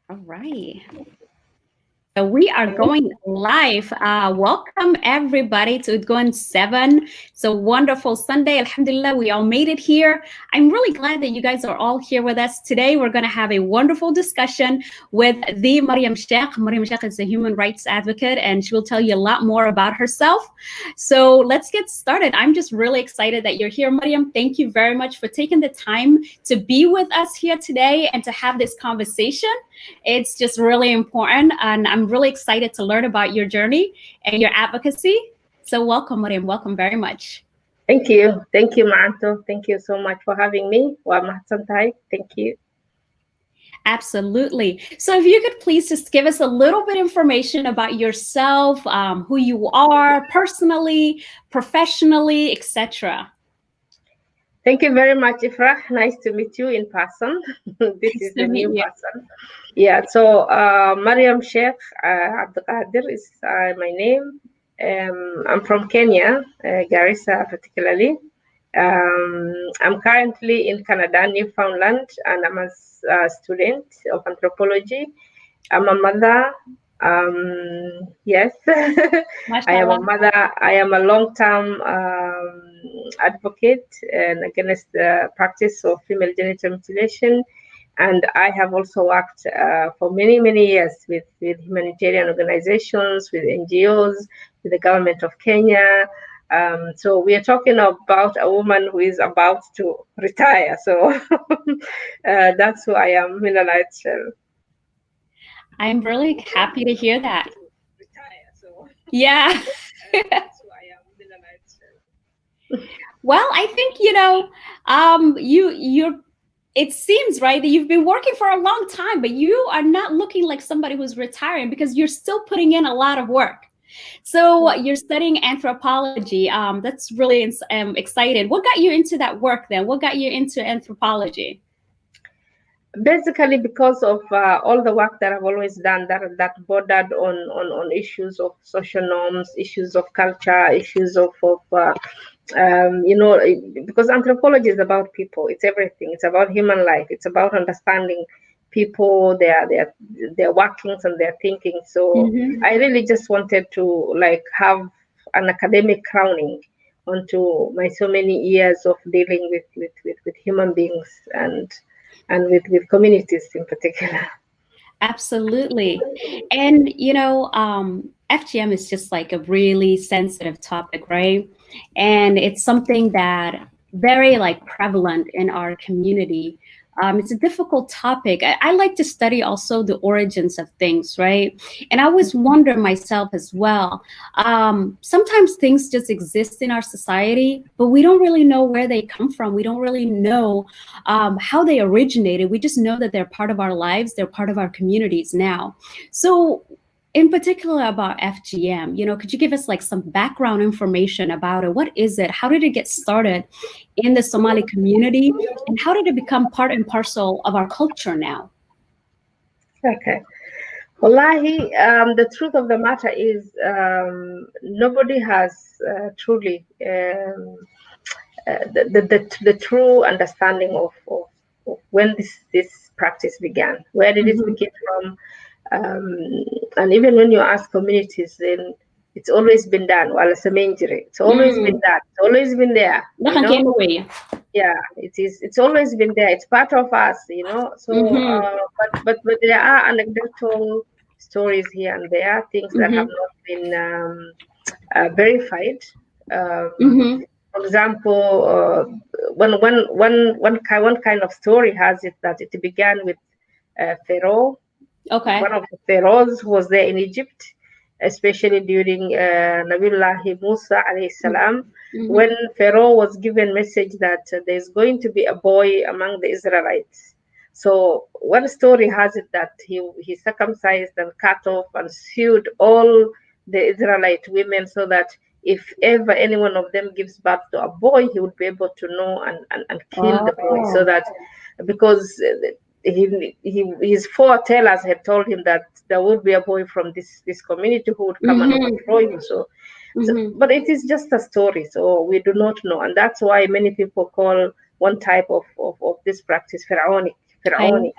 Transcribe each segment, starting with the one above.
All right. So we are going live. Welcome everybody to Going 7. It's a wonderful Sunday. Alhamdulillah, we all made it here. I'm really glad that you guys are all here with us. Today we're going to have a wonderful discussion with the Maryam Sheikh. Maryam Sheikh is a human rights advocate and she will tell you a lot more about herself. So let's get started. I'm just really excited that you're here, Maryam. Thank you very much for taking the time to be with us here today and to have this conversation. It's just really important, and I'm really excited to learn about your journey and your advocacy. So welcome, Maryam. Welcome very much. Thank you. Thank you, Manto. Thank you so much for having me. Thank you. Absolutely. So if you could please just give us a little bit of information about yourself, who you are personally, professionally, etc. Thank you very much, Ifrah. Nice to meet you in person. This Nice is to the meet new you. person. Yeah, so Maryam Sheikh Abdulkadir is my name. I'm from Kenya, Garissa particularly. I'm currently in Canada, Newfoundland, and I'm a student of anthropology. I'm a mother. Yes, I am a MashaAllah. mother. I am a long-term advocate and against the practice of female genital mutilation. And I have also worked for many, many years with humanitarian organizations, with NGOs, with the government of Kenya. So we are talking about a woman who is about to retire. So that's who I am in a nutshell. I'm really happy to hear that. Retire. So Yeah. that's who I am in a nutshell. Well, I think you're it seems right that you've been working for a long time, but you are not looking like somebody who's retiring because you're still putting in a lot of work. So you're studying anthropology. That's really excited. What got you into that work then? What got you into anthropology? Basically, because of all the work that I've always done that bordered on issues of social norms, issues of culture, issues because anthropology is about people. It's everything. It's about human life. It's about understanding people, their workings and their thinking. So Mm-hmm. I really just wanted to like have an academic crowning onto my so many years of dealing with human beings and with communities in particular. Absolutely. And FGM is just like a really sensitive topic, right? And it's something that very like prevalent in our community. It's a difficult topic. I like to study also the origins of things, right? And I always wonder myself as well. Sometimes things just exist in our society, but we don't really know where they come from. We don't really know how they originated. We just know that they're part of our lives, they're part of our communities now. So, in particular about FGM, could you give us like some background information about it? What is it? How did it get started in the Somali community? And how did it become part and parcel of our culture now? Okay. Wallahi, the truth of the matter is nobody has truly the true understanding of when this practice began. Where did it Mhm. begin from? Um, and even when you ask communities, then it's always been done. Well, it's a injury. It's always been Mm. done. It's always been there. You Dhaqanka know. anyway. Yeah, it is. It's always been there. It's part of us. You know. So, Mhm. but there are anecdotal stories here and there, things that have Mhm. not been verified. Um, Mhm. for example, one kind of story has it that it began with Pharaoh, Okay. one of the pharaohs who was there in Egypt, especially during Nabiullah Musa alayhi salam, Mhm. when Pharaoh was given message that there's going to be a boy among the Israelites. So one story has it that he circumcised and cut off and sewed all the Israelite women so that if ever any one of them gives birth to a boy, he would be able to know and kill the boy. So Oh. that because his foretellers had told him that there would be a boy from this community who would come and Mhm. overthrow him. So, Mhm. but it is just a story, so we do not know, and that's why many people call one type of this practice pharaonic. Fir'auni.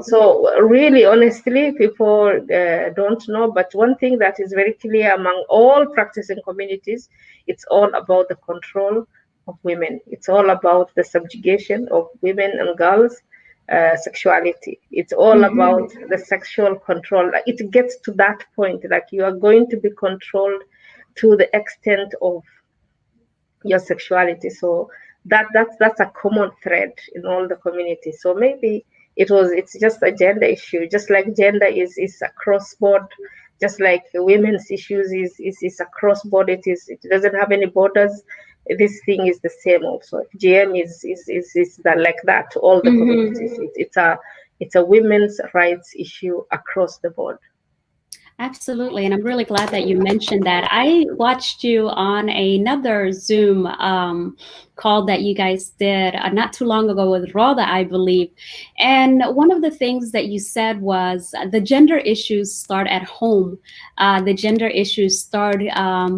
So really, honestly, people don't know. But one thing that is very clear among all practicing communities, it's all about the control of women. It's all about the subjugation of women and girls' sexuality. It's all about the sexual control. It gets to that point, like you are going to be controlled to the extent of your sexuality. So that's a common thread in all the communities. So maybe it's just a gender issue, just like gender is across board, just like women's issues is across board. It doesn't have any borders. This thing is the same also. GM is that like that to all the communities. It's a women's rights issue across the board. Absolutely. And I'm really glad that you mentioned that. I watched you on another Zoom call that you guys did not too long ago with Rhoda, I believe. And one of the things that you said was the gender issues start at home. The gender issues start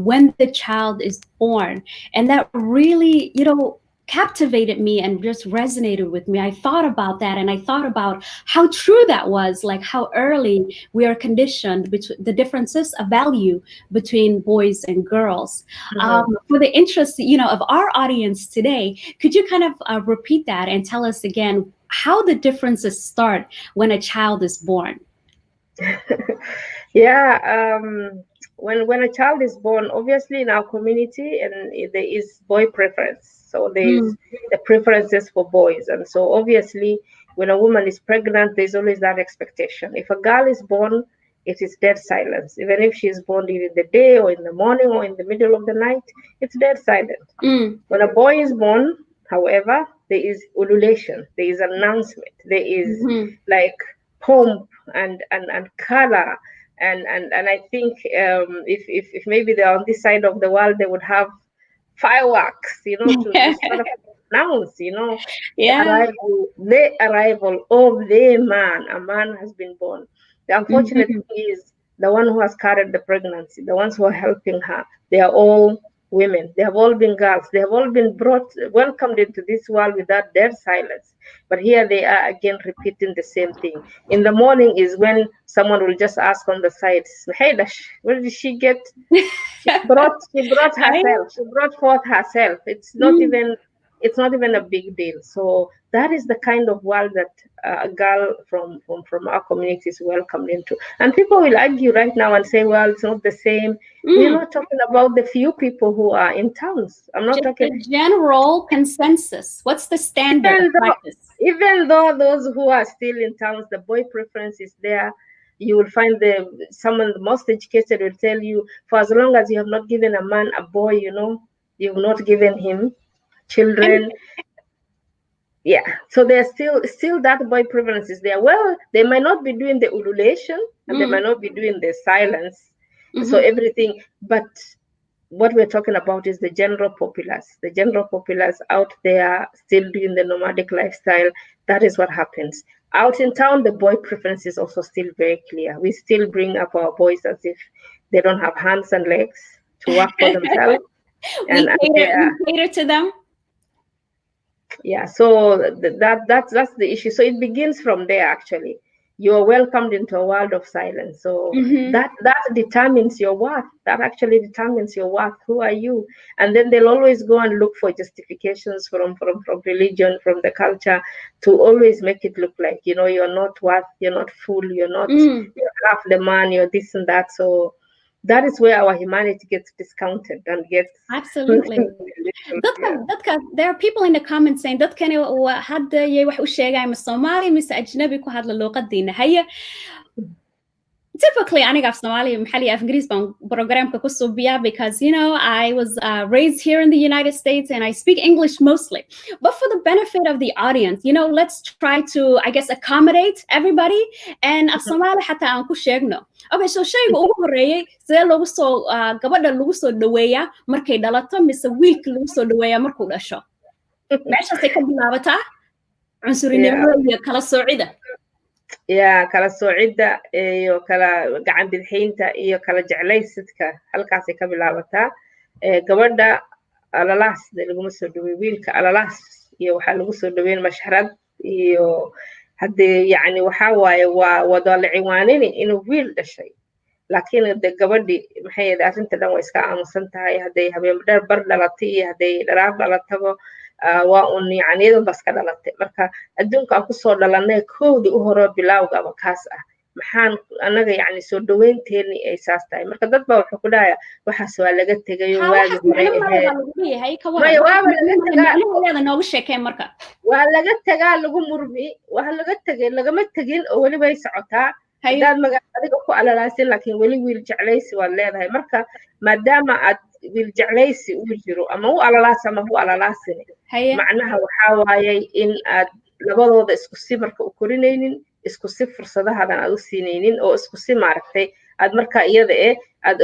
when the child is born. And that really, captivated me and just resonated with me. I thought about that and I thought about how true that was, like how early we are conditioned between the differences of value between boys and girls. For the interest, of our audience today, could you kind of repeat that and tell us again how the differences start when a child is born? Yeah, when a child is born, obviously in our community, and there is boy preference. So there is the preferences for boys, and so obviously when a woman is pregnant, there's always that expectation. If a girl is born, it is dead silence. Even if she is born during the day or in the morning or in the middle of the night, it's dead silent. When a boy is born, however, there is ululation, there is announcement, there is like pomp and color. And I think if maybe they're on this side of the world, they would have fireworks, to sort of announce, the arrival of the man. A man has been born. The unfortunate thing is the one who has carried the pregnancy, the ones who are helping her, they are all women. They have all been girls. They have all been welcomed into this world without their silence. But here they are again repeating the same thing. In the morning is when someone will just ask on the side, "Hey, where did she get?" She brought herself. She brought forth herself. It's not even a big deal. So that is the kind of world that a girl from our community is welcomed into. And people will argue right now and say, well, it's not the same. We're not talking about the few people who are in towns. I'm not just talking the general consensus. What's the standard practice? Even though those who are still in towns, the boy preference is there. You will find someone the most educated will tell you, for as long as you have not given a man a boy, you've not given him children. Yeah, so there's still that boy preference is there. Well, they might not be doing the ululation and they might not be doing the silence. So everything, but what we're talking about is the general populace out there still doing the nomadic lifestyle. That is what happens. Out in town, the boy preference is also still very clear. We still bring up our boys as if they don't have hands and legs to work for themselves. we cater to them. Yeah, so that's the issue. So it begins from there actually. You are welcomed into a world of silence. So that determines your worth. That actually determines your worth. Who are you? And then they'll always go and look for justifications from religion, from the culture, to always make it look like, you're not worth, you're not full, you're half the man, you're this and that. So that is where our humanity gets discounted and gets absolutely. There are people in the comments saying dadkani hadda yay wax u sheegay ma Somali mise ajnabi ku hadla luqadiina haya. Typically, aniga af Somali maxalli af Ingiriis baan programka ku subiya because I was raised here in the United States and I speak English mostly. But for the benefit of the audience, let's try to, I guess, accommodate everybody and af Somali xataa aan ku sheegno. Okay, so shayga ugu horeeyay sidee lagu soo gabadha lagu soo dhaweeyaa markay dhalato mise wiilka lagu soo dhaweeyaa markuu dhasho. Meeshaasay ka bilaabataa cunsurinimada iyo kala soocida. kala soocida iyo kala gacan bidixaynta iyo kala jeclaysidka halkaasay ka bilaabataa. Gabadha alalaas laguma soo dhaweey, wiilka alalaas iyo waxaa lagu soo dhaweyn mashxarad iyo haddii yacni waxaa waaye waa wada la ciwaanini inuu wiil dhashay laakiin de gabadhii maxay yahay arrinta dhan way iska aamusan tahay hadday habeen dheer bar dhalatay iyo hadday dharaar dhalataba waa un yacni iyadan bas ka dhalatay marka adduunka aan kusoo dhalanay koowdii u horo bilawgaba kaas ah maxaan anaga yacni soo dhaweynteeni ay saas tahay marka dad baa wuxuu ku dhahaya waxaas waa laga tegayo waagi hore maya waaba laga tegaa noogu sheekeen marka waa laga tegaa lagu murmi waa laga tegay lagama tegin oo weli bay socotaa hadaad adiga ku alalaasin laakiin weli wiil jeclaysi waad leedahay marka maadaama aad wiil jeclaysi uu jiro ama u alalaas ama u alalaasini macnaha waxaa waayay in aad labadooda isku si marka u korinaynin isku si fursadahadan aad u siinaynin oo isku si maaragtay aad marka iyada aad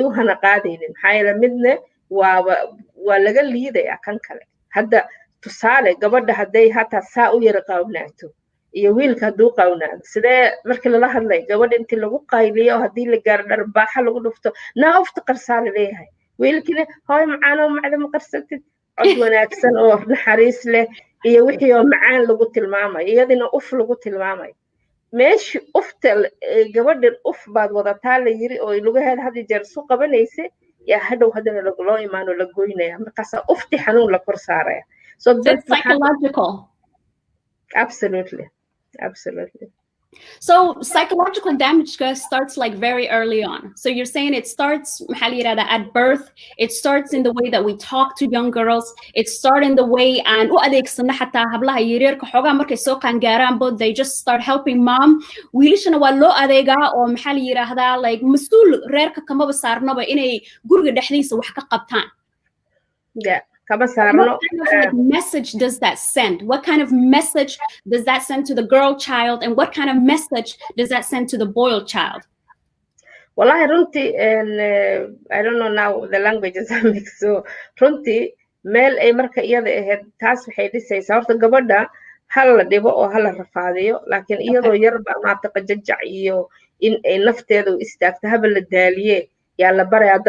u hana qaadaynin maxaa yeele midne waa laga liidaya kan kale hadda tusaale gabadha hadday hataa saa u yara qaawnaato iyo wiilka hadduu qawnaado sidee markii lala hadlay gabadha intii lagu qayliyo haddii la gaaro dharbaaxa lagu dhufto naafta qarsaa la leeyahay wiilkina hooy macaanoo macdama qarsatid cod wanaagsan oo naxariis leh iyo wixii oo macaan lagu tilmaamayo iyadina uf lagu tilmaamayo meeshii ufta gabadhan uf baad wadataa la yiri oo lugaheeda had jeer isu qabanaysa yaa hadhow haddana loo imaano la goynaya markaasaa ufti xanuun la kor saaraya so that's psychological. Absolutely. So psychological damage starts like very early on. So you're saying it starts at birth. It starts in the way that we talk to young girls. It starts in the way and they just start helping mom. Wiilashana waa loo adeegaa oo maxaa la yiraahdaa like mas'uul reerka kamaba saarnaba inay guriga dhexdiisa wax ka qabtaan. Yeah. What kind of message does that send? What kind of message does that send to the girl child? And what kind of message does that send to the boy child? Well, I don't know now the languages are mixed. So, runti meel ay marka iyada ahayd taas waxay dhisaysaa horta gabadha hal la dhibo oo hal la rafaadiyo laakiin iyadoo yarba maanta qajajac iyo in ay nafteedu istaagto haba la daaliye yaa la barayaa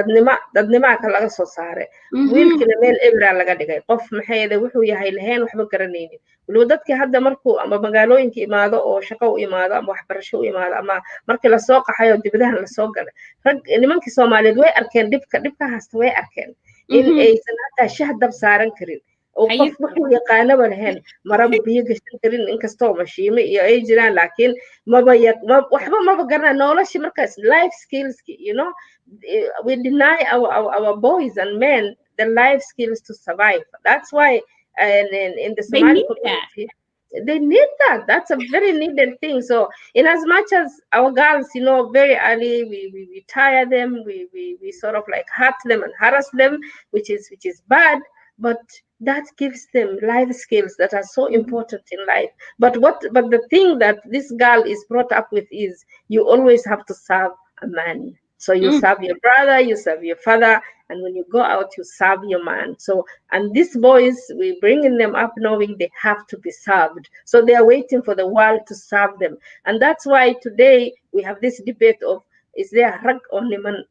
dadnimaa ka laga soo saare wiilkina meel ebraa laga dhigay qof maxay wuxuu yahay lahayn waxba garanaynin waliba dadkii hadda markuu ama magaalooyinka imaado oo shaqo u imaado ama waxbarasho u imaado ama markii lasoo qaxayo dibadahan lasoo galay rag nimankii Soomaaliyeed way arkeen dhibka haasta way arkeen in aysan hataa shah dab saaran karin oo qof wuxuu yaqaanaba lahayn maraba biyo gashan karin inkastoo mashiime iyo ay jiraan laakiin waxba maba garanaa nolosha markaas life skills we deny our boys and men the life skills to survive. That's why in the Somali community they need that. That's a very needed thing. So in as much as our girls very early we tire them, we sort of like hurt them and harass them, which is bad, but that gives them life skills that are so important in life. But the thing that this girl is brought up with is you always have to serve a man. So you serve your brother, you serve your father, and when you go out, you serve your man. So, and these boys, we're bringing them up knowing they have to be served. So they are waiting for the world to serve them. And that's why today we have this debate of, is there rag or niman?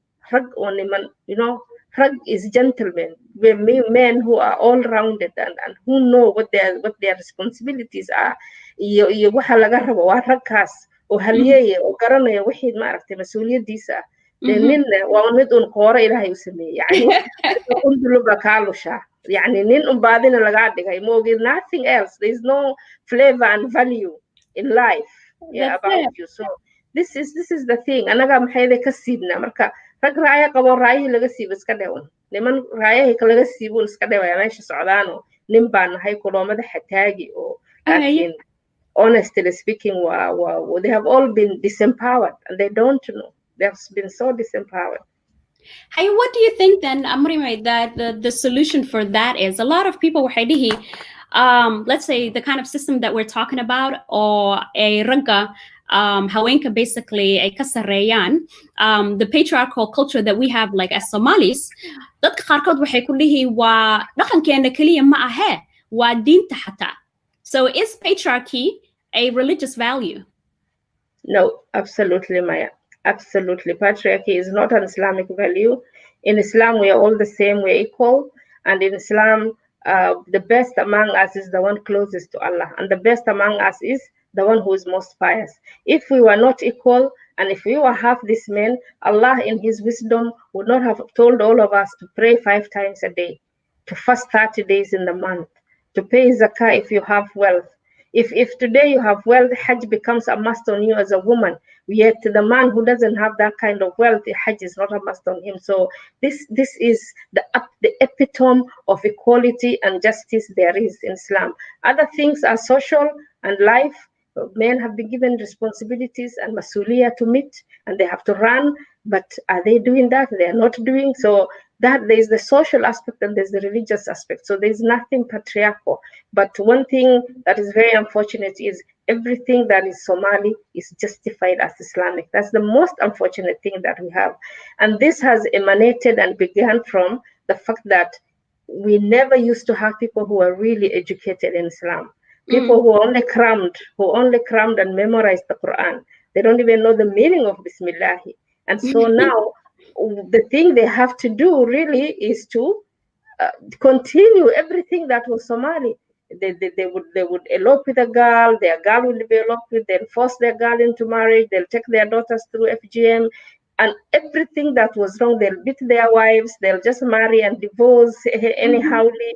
Rag is gentlemen. We're men who are all rounded and who know what their responsibilities are. Waxa laga rabo waa ragkaas oo halyeeye oo garanaya wixii maaragtay mas'uuliyadiisa nin waa mid un qoora ilaahay u sameeyay yani unduluba kaalusha yani nin un baadina laga dhigay moogi nothing else. There is no flavor and value in life about you. So this is the thing. Anaga maxay ka siibna marka rag raaya qabo raayi laga siibo iska dhawan niman raayaha kala laga siibo iska dhawaya meesha socdaano nin baan nahay kuloomada xataagi oo laakiin honestly speaking they have all been disempowered and they don't know. They have been so disempowered. Hey, what do you think then, Amrime, that the solution for that is? A lot of people were let's say the kind of system that we're talking about, or a ragga, haweenka basically ay ka sareeyaan, the patriarchal culture that we have like as Somalis, dadka qaarkood waxay ku leeyihiin waa dhaqankeena kaliya ma ahe, waa diinta xataa. So is patriarchy a religious value? No, absolutely, Maya. Absolutely. Patriarchy is not an Islamic value. In Islam, we are all the same, we're equal. And in Islam, the best among us is the one closest to Allah. And the best among us is the one who is most pious. If we were not equal, and if we were half these men, Allah in His wisdom would not have told all of us to pray 5 times a day, to fast 30 days in the month, to pay zakah if you have wealth. If today you have wealth, Hajj becomes a must on you as a woman. Yet the man who doesn't have that kind of wealth, Hajj is not a must on him. So this is the epitome of equality and justice there is in Islam. Other things are social and life. Men have been given responsibilities and masuliya to meet, and they have to run. But are they doing that? They are not doing. So that there is the social aspect and there's the religious aspect. So there's nothing patriarchal. But one thing that is very unfortunate is everything that is Somali is justified as Islamic. That's the most unfortunate thing that we have. And this has emanated and began from the fact that we never used to have people who are really educated in Islam. People who only crammed and memorized the Quran. They don't even know the meaning of Bismillah. And so now the thing they have to do really is to continue everything that was Somali. They would elope with a girl, their girl will be eloped with, they'll force their girl into marriage, they'll take their daughters through FGM, and everything that was wrong, they'll beat their wives, they'll just marry and divorce anyhowly.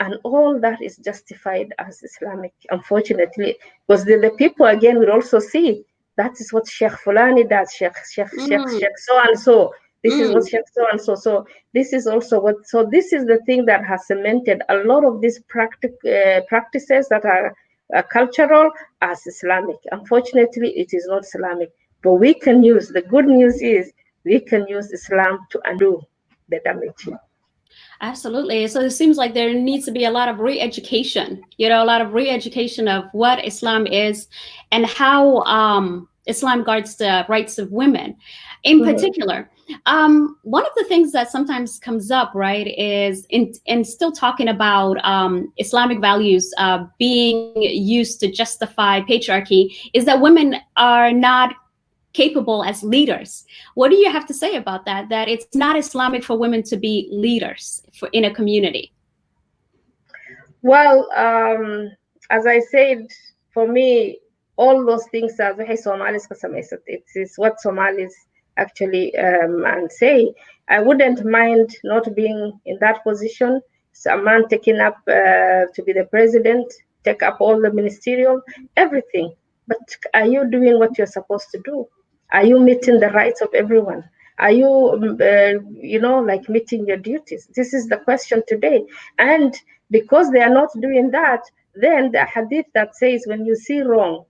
And all that is justified as Islamic, unfortunately, because the people again will also see that is what Sheikh Fulani does, Sheikh so and so. This is what Sheikh so and so. So this is also what. So this is the thing that has cemented a lot of these practices that are cultural as Islamic. Unfortunately, it is not Islamic. But we can use, the good news is we can use Islam to undo the damage. Absolutely. So it seems like there needs to be a lot of re-education, a lot of re-education of what Islam is and how Islam guards the rights of women. In particular, one of the things that sometimes comes up, right, is in still talking about Islamic values being used to justify patriarchy, is that women are not capable as leaders. What do you have to say about that? That it's not Islamic for women to be leaders in a community? Well, as I said, for me, all those things are very Somalis. It is what Somalis actually and say. I wouldn't mind not being in that position. So a man taking up to be the president, take up all the ministerial, everything. But are you doing what you're supposed to do? Are you meeting the rights of everyone? Are you, like meeting your duties? This is the question today. And because they are not doing that, then the hadith that says when you see wrong,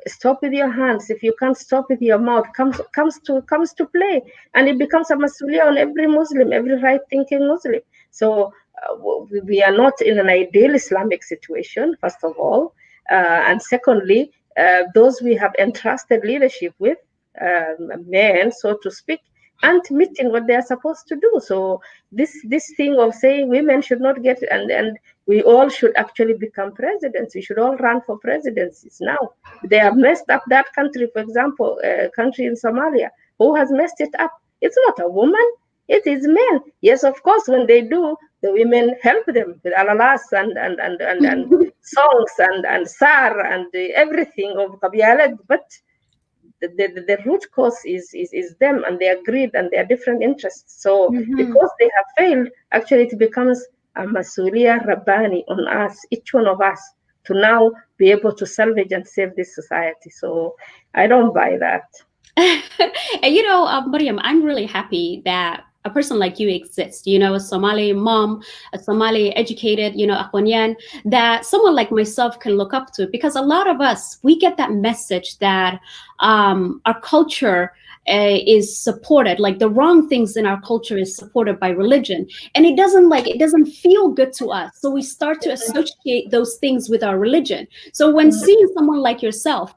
stop with your hands. If you can't stop with your mouth, comes to play, and it becomes a masuliya on every Muslim, every right-thinking Muslim. So we are not in an ideal Islamic situation, first of all, and secondly, those we have entrusted leadership with, men, so to speak, and meeting what they are supposed to do. So this thing of saying women should not get, and we all should actually become presidents. We should all run for presidencies now. They have messed up that country, for example, country in Somalia. Who has messed it up? It's not a woman. It is men. Yes, of course, when they do, the women help them with alalas and songs and sar and everything of Kabialet. But the root cause is them and their greed and their different interests. So because they have failed, actually it becomes a masuliya rabbani on us, each one of us, to now be able to salvage and save this society. So I don't buy that. And Maryam, I'm really happy that a person like you exists, a Somali mom, a Somali educated, Akhwanyan, that someone like myself can look up to, because a lot of us, we get that message that our culture is supported, like the wrong things in our culture is supported by religion, and it doesn't feel good to us, so we start to associate those things with our religion. So when seeing someone like yourself,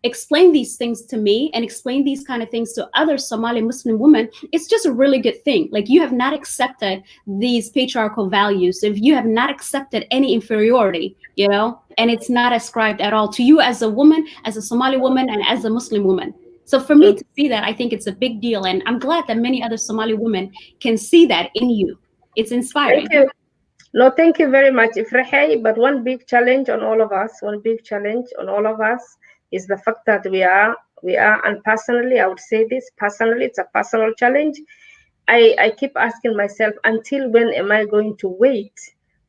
explain these things to me and explain these kind of things to other Somali Muslim women, it's just a really good thing. Like, you have not accepted these patriarchal values, if you have not accepted any inferiority, and it's not ascribed at all to you as a woman, as a Somali woman, and as a Muslim woman. So for me to see that, I think it's a big deal. And I'm glad that many other Somali women can see that in you. It's inspiring. Thank you. No, thank you very much, Ifrehay. But one big challenge on all of us, one big challenge on all of us is the fact that we are, and personally, I would say this personally, it's a personal challenge. I keep asking myself, until when am I going to wait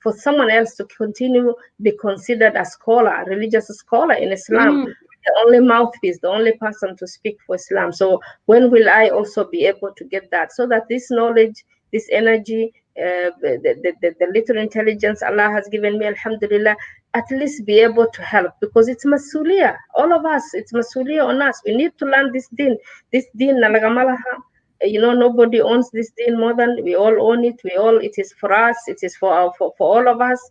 for someone else to continue be considered a scholar, a religious scholar in Islam, Mm, the only mouthpiece, the only person to speak for Islam? So when will I also be able to get that, so that this knowledge, this energy, the little intelligence Allah has given me, Alhamdulillah, at least be able to help, because it's masuliya, all of us, it's masuliya on us. We need to learn this deen nalagamalaha. Nobody owns this thing more than we all own it. It is for us, it is for all of us.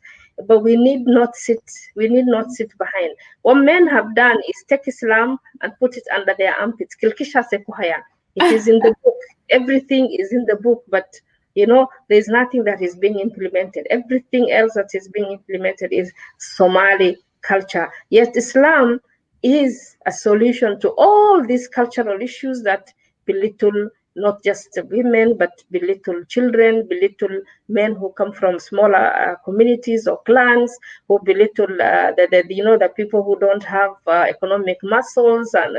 But we need not sit behind. What men have done is take Islam and put it under their armpits. Kilkisha sekuhaya. It is in the book. Everything is in the book, but there's nothing that is being implemented. Everything else that is being implemented is Somali culture. Yet Islam is a solution to all these cultural issues that belittle not just women, but belittle children, belittle men who come from smaller communities or clans, who belittle the people who don't have economic muscles, and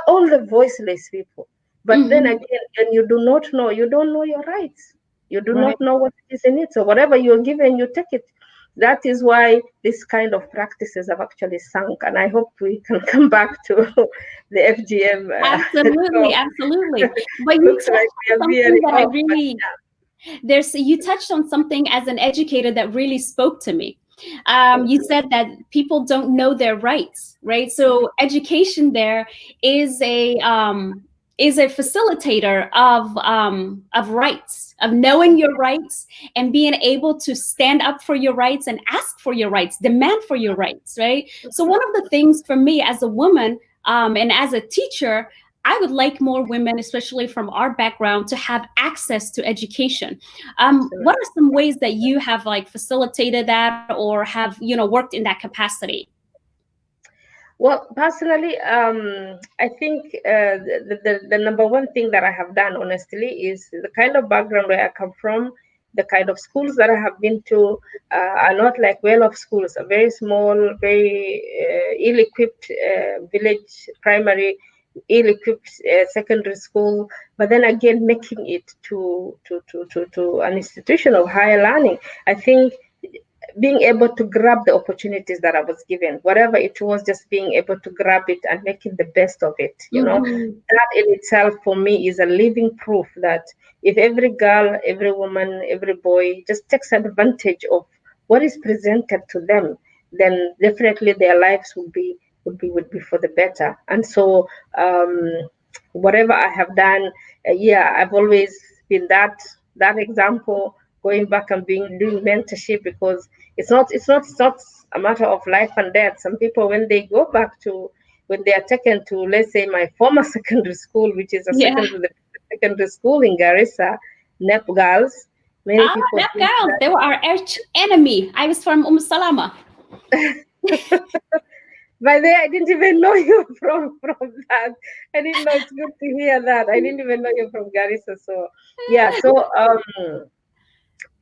all the voiceless people. But then mhm. again, when you do not know, you don't know your rights. You do Right. not know what is in it. So whatever you're given, you take it. That is why this kind of practices have actually sunk. And I hope we can come back to the FGM Absolutely, talk. absolutely. But you Looks like touched we on are something veering that I off. But really there's you touched on something as an educator that really spoke to me. thank You you. said that people don't know their rights, right? So education there is a facilitator of rights, of knowing your rights and being able to stand up for your rights and ask for your rights, demand for your rights, right? So one of the things for me as a woman and as a teacher, I would like more women, especially from our background, to have access to education. What are some ways that you have like facilitated that or have worked in that capacity? Well, personally, I think the number one thing that I have done, honestly, is the kind of background where I come from, the kind of schools that I have been to are not like well-off schools, a very small, very ill-equipped village primary, ill-equipped secondary school, but then again, making it to an institution of higher learning. I think being able to grab the opportunities that I was given, whatever it was, just being able to grab it and making the best of it. Hmm. That in itself for me is a living proof that if every girl, every woman, every boy just takes advantage of what is presented to them, then definitely their lives would be for the better. And so, whatever I have done, yeah, I've always been that example, going back and doing mentorship, because it's not a matter of life and death. Some people, when they go back to, when they are taken to, let's say, my former secondary school, which is a Yeah. secondary school in Garissa, NEP girls, many Ah, people that think girls, they were our arch enemy. I was from Salama. that. By the way, I didn't even know you from that. I didn't know. It's good to hear that. I didn't even know you're from Garissa. So yeah. So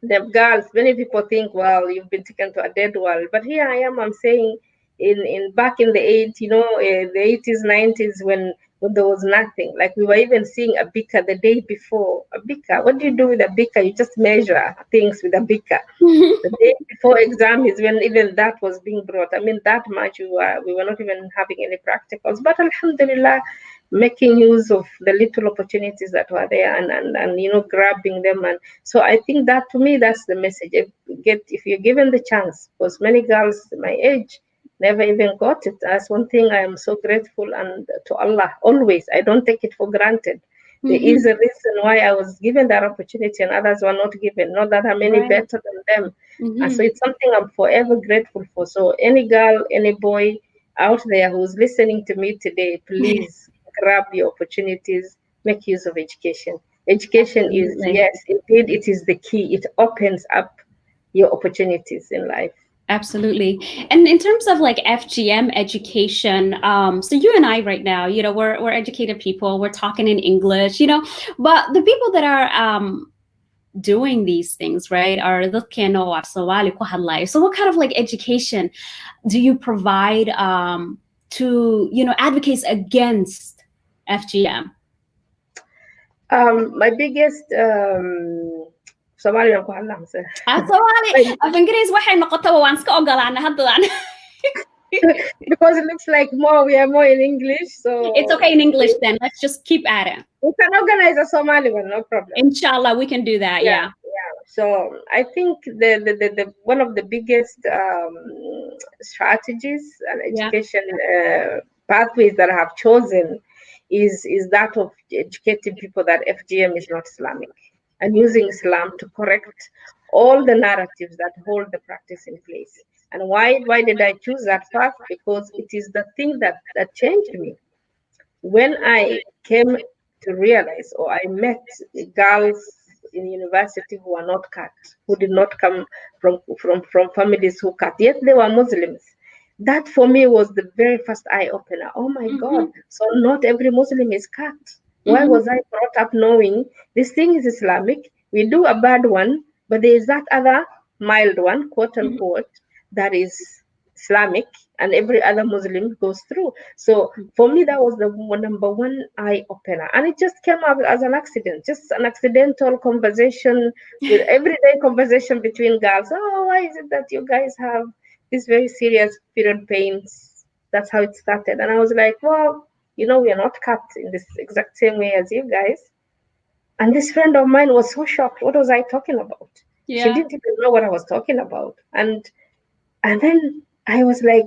the girls, many people think, well, you've been taken to a dead world, but here I am. I'm saying, in back in the the 80s, 90s, when there was nothing. Like, we were even seeing a beaker the day before. A beaker. What do you do with a beaker? You just measure things with a beaker. The day before exam is when even that was being brought. I mean, that much we were not even having any practicals. But Alhamdulillah, making use of the little opportunities that were there, and grabbing them. And so I think that, to me, that's the message. If you're given the chance, because many girls my age never even got it. That's one thing I am so grateful and to Allah always. I don't take it for granted. There is Hmm. a reason why I was given that opportunity and others were not given. Not that I'm any Right. better than them. And so Hmm. it's something I'm forever grateful for. So any girl, any boy out there who's listening to me today, please grab your opportunities, make use of education. Education is, Absolutely. yes, indeed, it is the key. It opens up your opportunities in life. Absolutely. And in terms of like FGM education, so you and I right now, we're educated people, we're talking in English, but the people that are doing these things, right? Or dadkeena oo af Somali ku hadlayo. So what kind of like education do you provide to, you know, advocates against FGM? My biggest Somali aan ku hadlaa mise? Somali af Ingiriis waxay noqotaba waan iska ogolaana hadda. Because it looks like we are more in English, so It's okay in English then. Let's just keep at it. we can organize a Somali one, no problem. Inshallah, we can do that. Yeah. So I think the one of the biggest strategies and education pathways that I have chosen is that of educating people that FGM is not Islamic, and using Islam to correct all the narratives that hold the practice in place. And why did I choose that path? Because it is the thing that changed me. When I came to realize, or I met girls in university who are not cut, who did not come from families who cut, yet they were Muslims. That for me was the very first eye opener. Oh my God! So not every Muslim is cut. Why was I brought up knowing this thing is Islamic? We do a bad one, but there is that other mild one, quote unquote, that is Islamic, and every other Muslim goes through. So for me, that was the number one eye opener, and it just came up as an accident, just an accidental conversation with everyday conversation between girls. Oh, why is it that you guys have these very serious period pains? That's how it started, and I was like, well, we are not cut in this exact same way as you guys. And this friend of mine was so shocked. What was I talking about? Yeah. She didn't even know what I was talking about, and then I was like,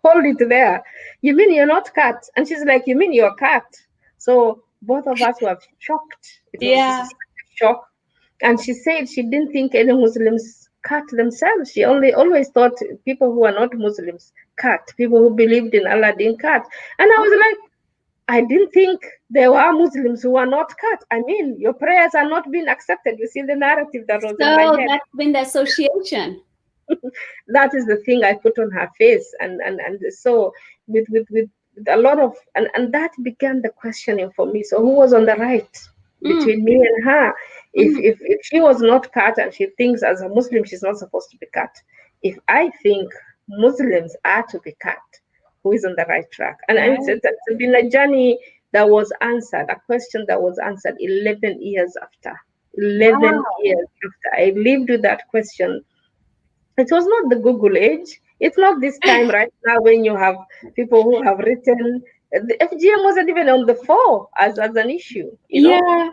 hold it there. You mean you're not cut? And she's like, you mean you're cut? So both of us were shocked. It was a shock. And she said she didn't think any Muslims cut themselves. She always thought people who are not Muslims cut. People who believed in Allah didn't cut. And I was like, I didn't think there were Muslims who are not cut. I mean, your prayers are not being accepted. You see the narrative that was in my head. So that's been the association. That is the thing I put on her face, and so with a lot of and that began the questioning for me. So who was on the right between me and her? If she was not cut and she thinks as a Muslim she's not supposed to be cut, if I think Muslims are to be cut, who is on the right track? And it's been a journey that was answered, a question that was answered 11 years after. 11 years after I lived with that question. It was not the Google age. It's not this time right now when you have people who have written. The FGM wasn't even on the fore as an issue. FGM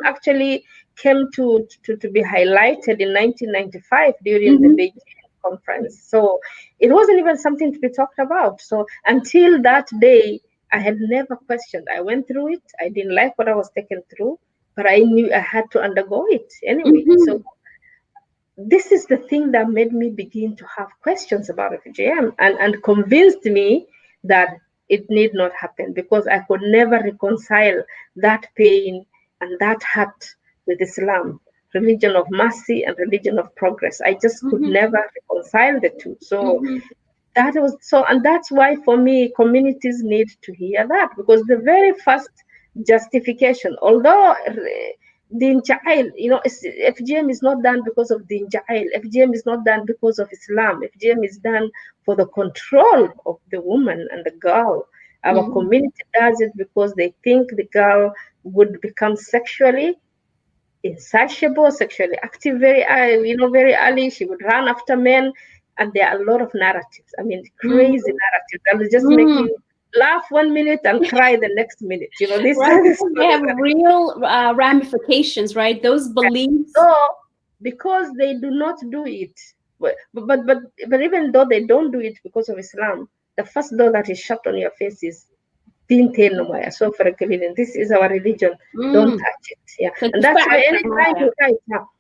actually came to be highlighted in 1995 during the Beijing conference. So it wasn't even something to be talked about. So until that day, I had never questioned. I went through it. I didn't like what I was taken through, but I knew I had to undergo it anyway. So this is the thing that made me begin to have questions about FGM and convinced me that it need not happen, because I could never reconcile that pain and that hurt with Islam, religion of mercy and religion of progress. I just could never reconcile the two. So that was so, and that's why for me, communities need to hear that, because the very first justification, although Din Jail, FGM is not done because of Din Jail. FGM is not done because of Islam. FGM is done for the control of the woman and the girl. Our community does it because they think the girl would become sexually insatiable, sexually active very early. She would run after men, and there are a lot of narratives. I mean, crazy narratives that will just make you laugh 1 minute and cry the next minute. This they have real ramifications, right? Those beliefs. So because they do not do it, but even though they don't do it because of Islam, the first door that is shut on your face is so for this is our religion. Don't touch it. Yeah. And that's why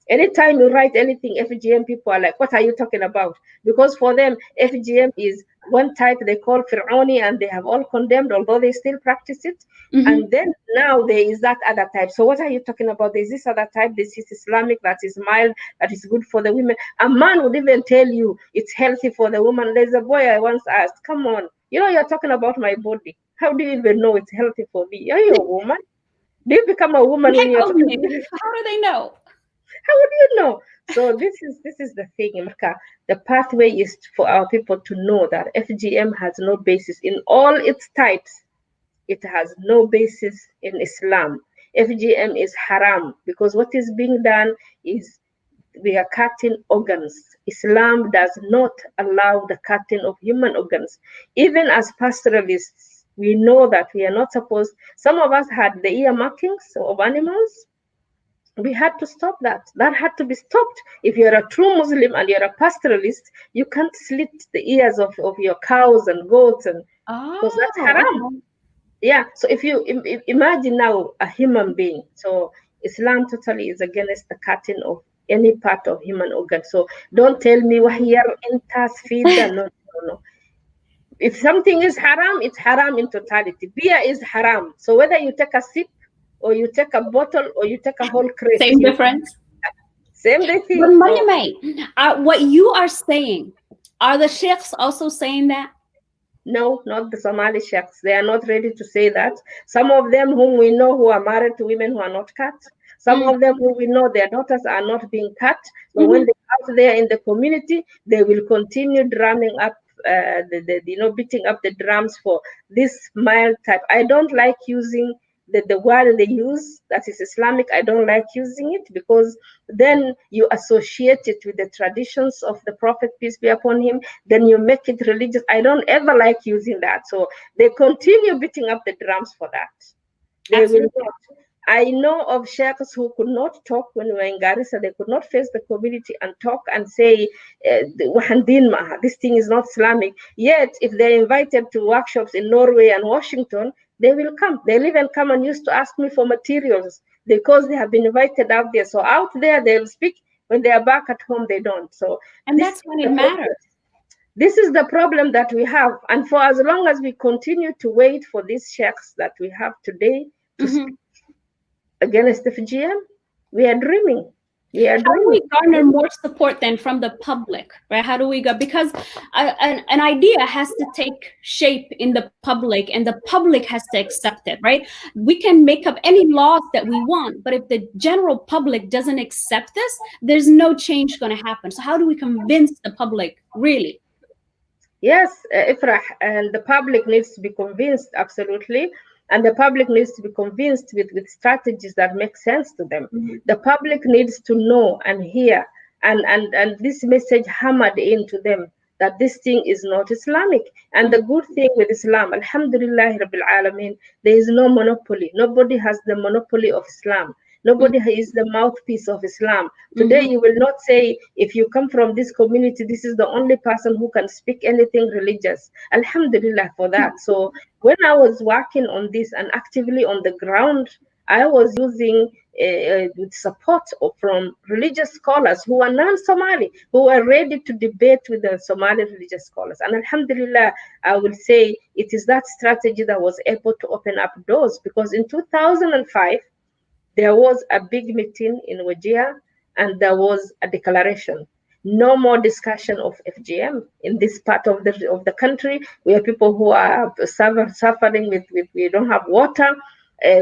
anytime you write anything FGM, people are like, what are you talking about? Because for them, FGM is one type they call Fir'auni, and they have all condemned, although they still practice it. And then now there is that other type. So what are you talking about? There's this other type. This is Islamic, that is mild, that is good for the women. A man would even tell you it's healthy for the woman. There's a boy I once asked, come on, you're talking about my body. How do you even know it's healthy for me? Are you a woman? Do you become a woman when you're talking? How do they know? How would you know? So this is the thing, Marka. The pathway is for our people to know that FGM has no basis in all its types. It has no basis in Islam. FGM is haram because what is being done is we are cutting organs. Islam does not allow the cutting of human organs. Even as pastoralists, we know that we are not supposed. Some of us had the ear markings of animals. We had to stop that. That had to be stopped. If you're a true Muslim and you're a pastoralist, you can't slit the ears of your cows and goats, and because that's Oh, haram. okay. Yeah. So if you imagine now a human being, so Islam totally is against the cutting of any part of human organ. So don't tell me wahiyar intas fida. No, no, no. If something is haram, it's haram in totality. Beer is haram. So whether you take a sip or you take a bottle or you take a whole crate, Same difference. same But thing. So Maryam, what you are saying, are the sheikhs also saying that? no, not the Somali sheikhs. They are not ready to say that. Some of them whom we know who are married to women who are not cut. Some Mm, of them who we know their daughters are not being cut. But when mhm. they're out there in the community, they will continue drumming up, beating up the drums for this mild type. I don't like using the word they use that is Islamic. I don't like using it because then you associate it with the traditions of the Prophet, peace be upon him, then you make it religious. I don't ever like using that. So they continue beating up the drums for that. They will Absolutely. not. I know of sheikhs who could not talk when we were in Garissa. They could not face the community and talk and say, this thing is not Islamic. Yet, if they're invited to workshops in Norway and Washington, they will come. They'll even come and used to ask me for materials because they have been invited out there. So out there, they'll speak. When they are back at home, they don't. So And this that's is when it the problem. matters. This is the problem that we have. And for as long as we continue to wait for these sheikhs that we have today to speak Mhm. against FGM, we are dreaming. We are How do dreaming. we garner more support then from the public, right? How do we go? Because an idea has to take shape in the public, and the public has to accept it, right? We can make up any laws that we want, but if the general public doesn't accept this, there's no change going to happen. So how do we convince the public, really? Yes, Ifrah, and the public needs to be convinced, absolutely. And the public needs to be convinced with strategies that make sense to them. Mhm. The public needs to know and hear and this message hammered into them that this thing is not Islamic. And the good thing with Islam, Alhamdulillah Rabbil Alameen, there is no monopoly. Nobody has the monopoly of Islam. Nobody is the mouthpiece of Islam. Today, Mhm. you will not say, if you come from this community, this is the only person who can speak anything religious. Alhamdulillah for that. So, when I was working on this and actively on the ground, I was using with support from religious scholars who are non-Somali, who are ready to debate with the Somali religious scholars. And Alhamdulillah, I will say it is that strategy that was able to open up doors because in 2005, there was a big meeting in Wajir and there was a declaration. No more discussion of FGM in this part of the country where people who are suffering with we don't have water,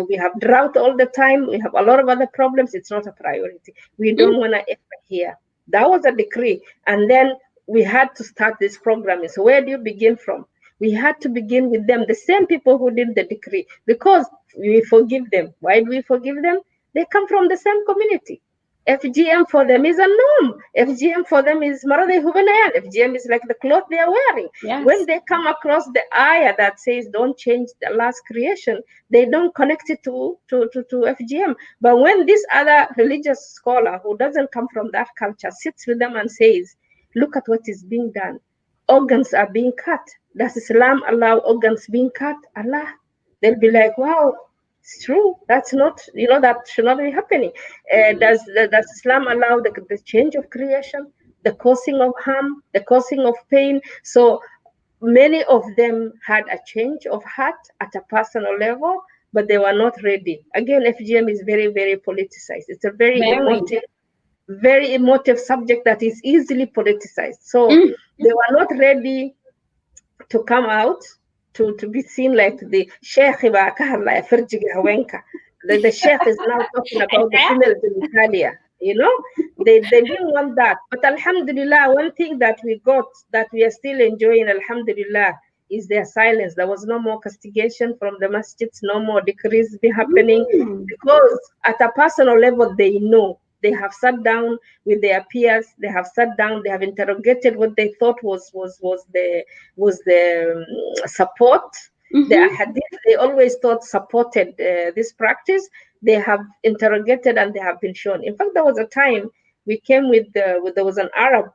we have drought all the time, we have a lot of other problems. It's not a priority. We don't want to ever hear. That was a decree. And then we had to start this programming. So where do you begin from? We had to begin with them, the same people who did the decree, because we forgive them. Why do we forgive them? They come from the same community. FGM for them is a norm. FGM for them is marade hubanayan. FGM is like the cloth they are wearing. When Yes. they come across the ayah that says don't change the last creation, they don't connect it to FGM. But when this other religious scholar who doesn't come from that culture sits with them and says, look at what is being done. Organs are being cut. Does Islam allow organs being cut? Allah. They'll be like, wow, it's true. That's not, that should not be happening. Does Islam allow the change of creation, the causing of harm, the causing of pain? So many of them had a change of heart at a personal level, but they were not ready. Again, FGM is very, very politicized. It's a Very. very emotive subject that is easily politicized. So Mm. they were not ready to come out to be seen like the sheikh baa ka hadlaya farjiga haweenka. The sheikh is now talking about the female genitalia. you know. They didn't want that. But alhamdulillah, one thing that we got that we are still enjoying, alhamdulillah, is their silence. There was no more castigation from the masjids, no more decrees be happening, Mm. because at a personal level they know. They have sat down with their peers. They have sat down. They have interrogated what they thought was the support. The Mm-hmm. hadith they always thought supported this practice. They have interrogated and they have been shown. In fact, there was a time we came with there was an Arab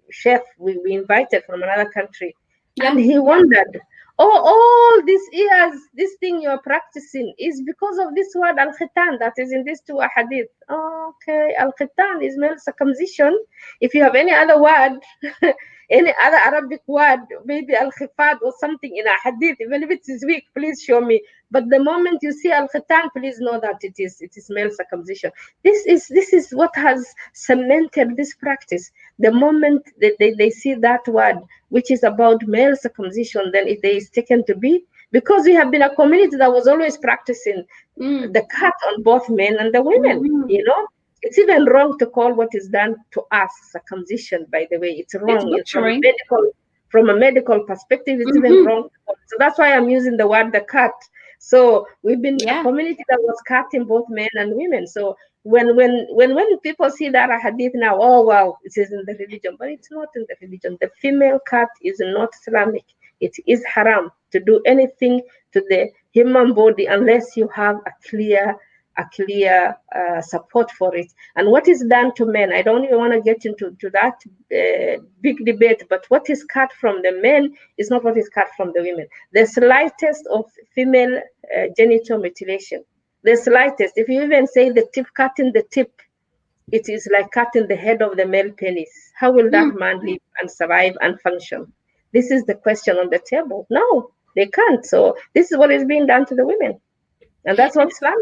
chef we invited from another country, and Yeah. he wondered, oh, all these years, this thing you're practicing is because of this word al-khitan that is in these two hadith. Oh, okay, al-khitan is male circumcision. If you have any other word, any other Arabic word, maybe al-khifad or something in a hadith, even if it is weak, please show me. But the moment you see al-khitan, please know that it is male circumcision. This is what has cemented this practice. The moment they see that word, which is about male circumcision, then it is taken to be, because we have been a community that was always practicing Mm. the cut on both men and the women. Mm-hmm. It's even wrong to call what is done to us circumcision. By the way, it's It's wrong. It's butchering. from a medical perspective. It's even Mm-hmm. wrong. So that's why I'm using the word the cut. So we've been a Yeah. community that was cutting both men and women. So when people see that hadith now, oh wow, it is in the religion, but it's not in the religion. The female cut is not Islamic. It is haram to do anything to the human body unless you have a clear support for it. And what is done to men, I don't even want to get into that big debate, but what is cut from the men is not what is cut from the women. The slightest of female genital mutilation, the slightest, if you even say the tip, cutting the tip, it is like cutting the head of the male penis. How will that Mm. man live and survive and function? This is the question on the table. No, they can't. So this is what is being done to the women. And that's And, what Islam.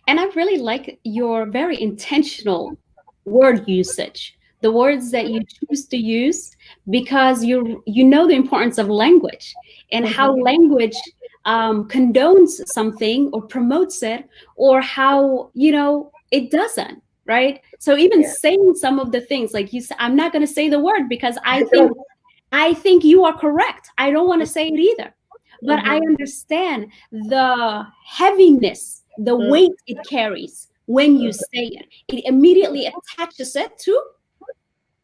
and I really like your very intentional word usage, the words that you choose to use, because you know the importance of language and how Mhm. language condones something or promotes it, or how it doesn't. Right. So even Yeah. saying some of the things like you said, I'm not going to say the word because I don't. I think you are correct. I don't want to say it either. But I Mhm. understand the heaviness, the Mm. weight it carries when you say it. It immediately attaches it to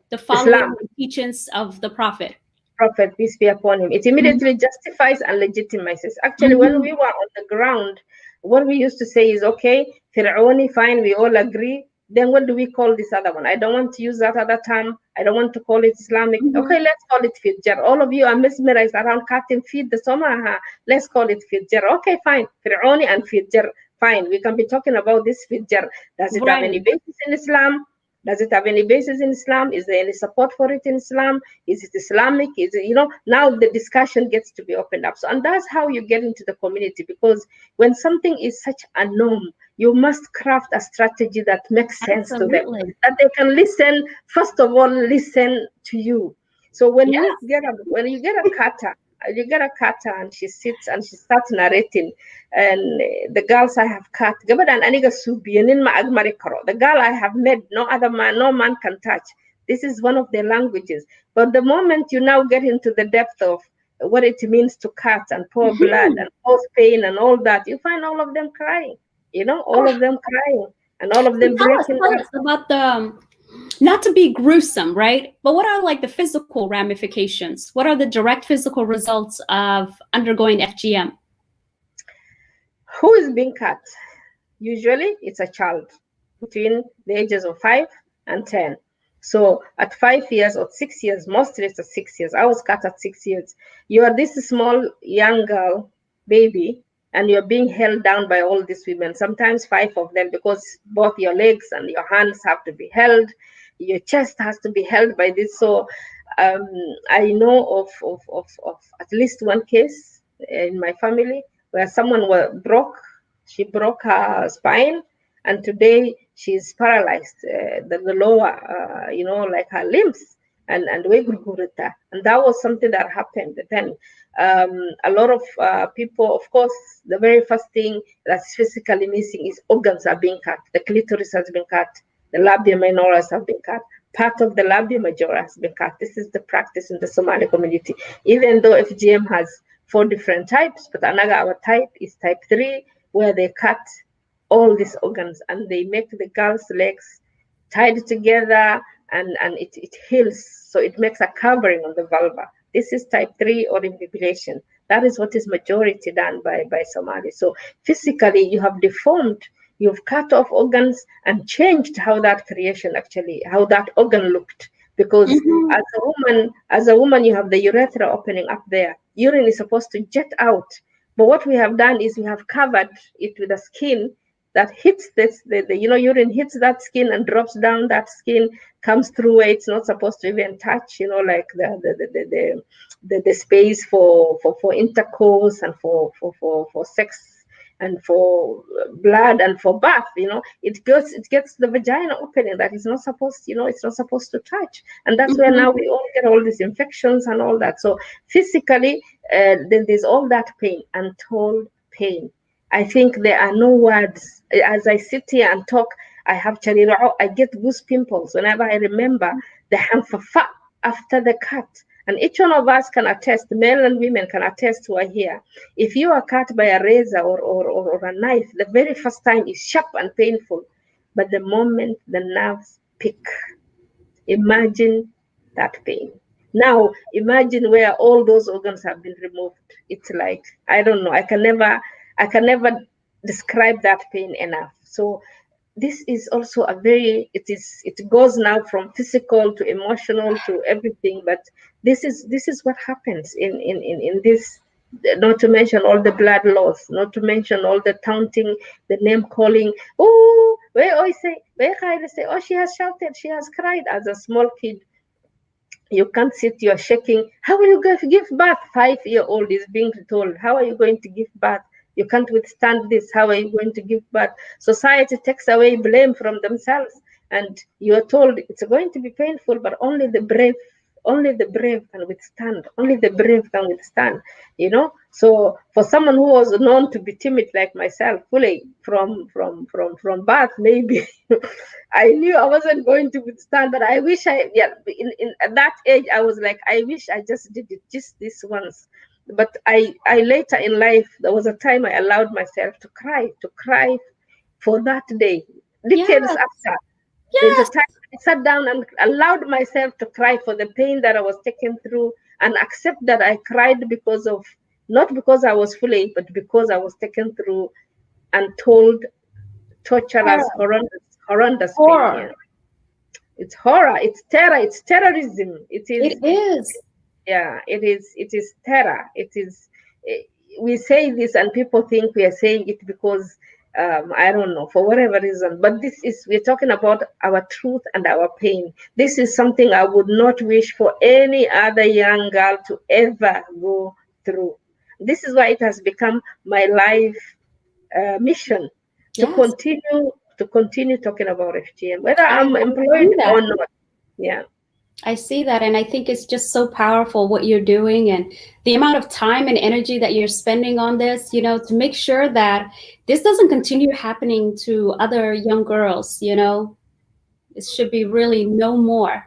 the following Islam. teachings of the Prophet. Prophet, peace be upon him. It Mhm. immediately justifies and legitimizes. Actually, when Mhm. we were on the ground, what we used to say is, okay, Fir'auni, fine, we all agree. Then what do we call this other one? I don't want to use that other term. I don't want to call it Islamic. Mhm. Okay, let's call it Fijjar. All of you are mesmerized around cutting feet, the Somaha. Let's call it Fijjar. Okay, fine. Fir'auni and Fijjar. Fine. We can be talking about this Fijjar. Does it have any Right. basis in Islam? Does it have any basis in Islam? Is there any support for it in Islam? Is it Islamic? Is it, now the discussion gets to be opened up. So, and that's how you get into the community, because when something is such a norm, you must craft a strategy that makes sense to them, Absolutely. that they can listen, first of all, listen to you. So when you get a kata and she sits and she starts narrating, and the girls I have cut, gabadan aniga subiyanin ma agmari karo. The girl I have made, no man can touch. This is one of their languages. But the moment you now get into the depth of what it means to cut and pour blood Mhm. and cause pain and all that, you find all of them crying. All Oh, of them crying and all of so them breaking tell down. us about not to be gruesome, right? But what are like the physical ramifications? What are the direct physical results of undergoing FGM? Who is being cut? Usually it's a child between the ages of 5 and 10. So at 5 years or 6 years, mostly it's at 6 years. I was cut at 6 years. You are this small young girl, baby, and you're being held down by all these women, sometimes five of them, because both your legs and your hands have to be held, your chest has to be held by this. So um, I know of at least one case in my family where someone she broke her spine, and today she's paralyzed, the lower, like her limbs, and we gurgurita. And that was something that happened. Then a lot of people, of course, the very first thing that's physically missing is organs are being cut. The clitoris has been cut. The labia minoris have been cut. Part of the labia majora has been cut. This is the practice in the Somali community. Even though FGM has 4 different types, but another our type is type 3, where they cut all these organs and they make the girl's legs tied together, and it heals. So it makes a covering on the vulva. This is type 3 or imbibilation. That is what is majority done by Somali. So physically, you have deformed, you've cut off organs and changed how that creation actually, how that organ looked. Because Mm-hmm. as a woman, you have the urethra opening up there. Urine is supposed to jet out. But what we have done is we have covered it with a skin that hits this, urine hits that skin and drops down that skin, comes through where it's not supposed to even touch, like the space for intercourse and for sex and for blood and for bath. It gets the vagina opening that is not supposed, it's not supposed to touch. And that's where Mm-hmm. now we all get all these infections and all that. So physically, then there's all that pain, untold pain. I think there are no words. As I sit here and talk, I have charirao. I get goose pimples whenever I remember the hamfafa after the cut. And each one of us can attest, men and women can attest who are here. If you are cut by a razor or a knife, the very first time is sharp and painful. But the moment the nerves pick, imagine that pain. Now, imagine where all those organs have been removed. It's like, I don't know, I can never describe that pain enough. So this is also it goes now from physical to emotional to everything. But this is what happens in this, not to mention all the blood loss, not to mention all the taunting, the name calling. Oh, where I say, where I say, oh, she has shouted, she has cried. As a small kid, you can't sit, you're shaking. How will you give birth? 5-year-old is being told, how are you going to give birth? You can't withstand this. How are you going to give birth? Society takes away blame from themselves, and you're told it's going to be painful, but only the brave can withstand. Only the brave can withstand. So for someone who was known to be timid like myself, fully from birth, maybe I knew I wasn't going to withstand. But I wish yeah, in at that age, I was like, I wish I just did it just this once. But I later in life, there was a time I allowed myself to cry for that day. Decades Yes. after, there's a Yes. time I sat down and allowed myself to cry for the pain that I was taken through, and accept that I cried because of, not because I was fully, but because I was taken through untold, torturous, Horror. horrendous pain. Yeah, Horror. it's horror, it's terror, it's terrorism. It It is, is. yeah, it is terror. It is. eh, We say this, and people think we are saying it because, I don't know, for whatever reason. But we're talking about our truth and our pain. This is something I would not wish for any other young girl to ever go through. This is why it has become my life mission to Yes. continue talking about FGM, whether I I'm employed see that. or not. Yeah. I see that. And I think it's just so powerful what you're doing and the amount of time and energy that you're spending on this, to make sure that this doesn't continue happening to other young girls. It should be really no more.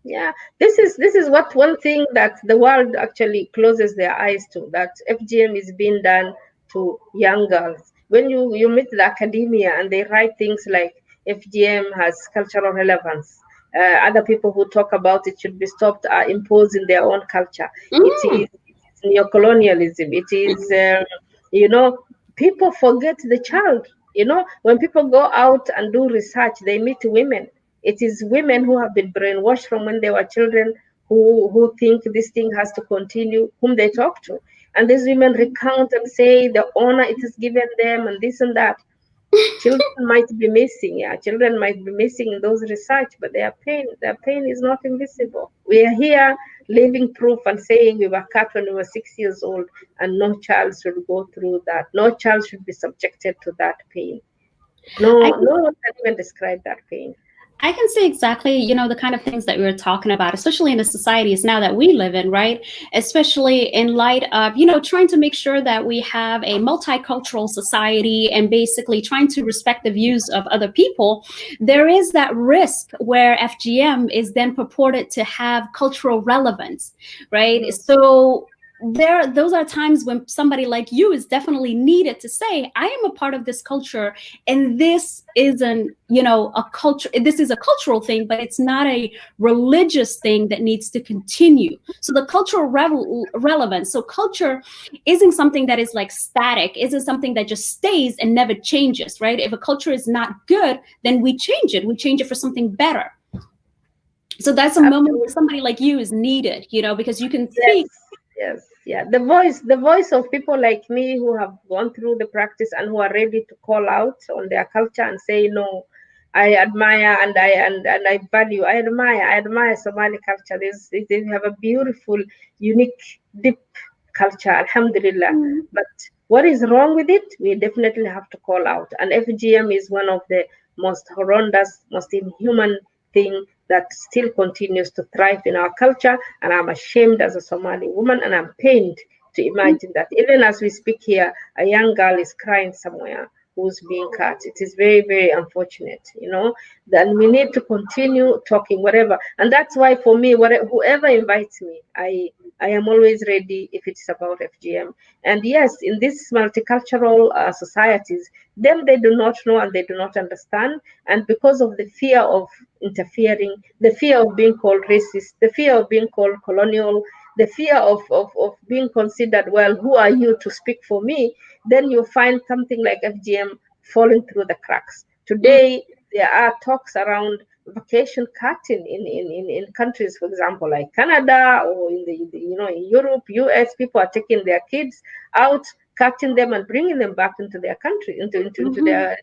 Yeah, this is what one thing that the world actually closes their eyes to, that FGM is being done to young girls. When you meet the academia and they write things like FGM has cultural relevance, other people who talk about it should be stopped are imposing their own culture. Mm. It is neocolonialism. It is, you know, people forget the child. When people go out and do research, they meet women. It is women who have been brainwashed from when they were children, who think this thing has to continue, whom they talk to. And these women recount and say the honor it has given them and this and that. Children might be missing, yeah, children might be missing in those research, but their pain is not invisible. We are here living proof and saying we were cut when we were 6 years old, and no child should go through that. No child should be subjected to that pain. I No one can even describe that pain. I can see exactly, the kind of things that we were talking about, especially in the societies now that we live in, right? Especially in light of, trying to make sure that we have a multicultural society and basically trying to respect the views of other people. There is that risk where FGM is then purported to have cultural relevance, right? So those are times when somebody like you is definitely needed to say, I am a part of this culture, and this isn't, a culture, this is a cultural thing, but it's not a religious thing that needs to continue. So the cultural relevance, so culture isn't something that is like static, isn't something that just stays and never changes, right? If a culture is not good, then we change it for something better. So that's a moment where somebody like you is needed, because you can speak. Yes, yeah. The voice of people like me who have gone through the practice and who are ready to call out on their culture and say, no, I admire and I value. I admire Somali culture. They have a beautiful, unique, deep culture, alhamdulillah. But what is wrong with it? We definitely have to call out. And FGM is one of the most horrendous, most inhuman thing that still continues to thrive in our culture. And I'm ashamed as a Somali woman, and I'm pained to imagine that even as we speak here, a young girl is crying somewhere who's being cut. It is very, very unfortunate, Then we need to continue talking, whatever. And that's why for me, whoever invites me, I am always ready if it's about FGM. And yes, in these multicultural societies, they do not know and they do not understand. And because of the fear of interfering, the fear of being called racist, the fear of being called colonial, the fear of being considered, well, who are you to speak for me? Then you find something like FGM falling through the cracks. Today, there are talks around vacation cutting in countries, for example, like Canada or in Europe, US. People are taking their kids out, cutting them and bringing them back into their country, into their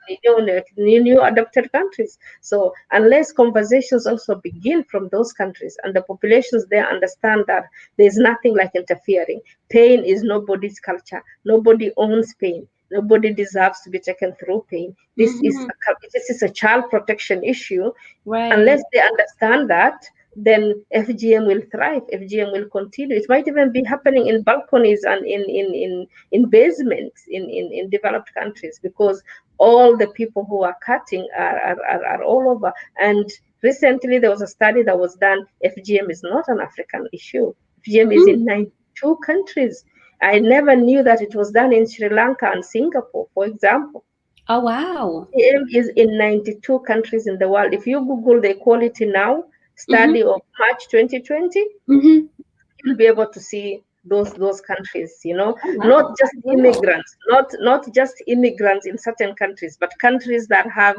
new adopted countries. So unless conversations also begin from those countries and the populations there understand that there's nothing like interfering, pain is nobody's culture, nobody owns pain, nobody deserves to be taken through pain. This is a child protection issue. Right. Unless they understand that, then FGM will thrive. FGM will continue. It might even be happening in balconies and in basements in developed countries, because all the people who are cutting are all over. And recently there was a study that was done. FGM is not an African issue. FGM is in 92 countries. I never knew that it was done in Sri Lanka and Singapore, for example. Oh, wow. FGM is in 92 countries in the world. If you Google the Equality Now study of March 2020, you'll be able to see those countries, Oh, wow. not just immigrants, not just immigrants in certain countries, but countries that have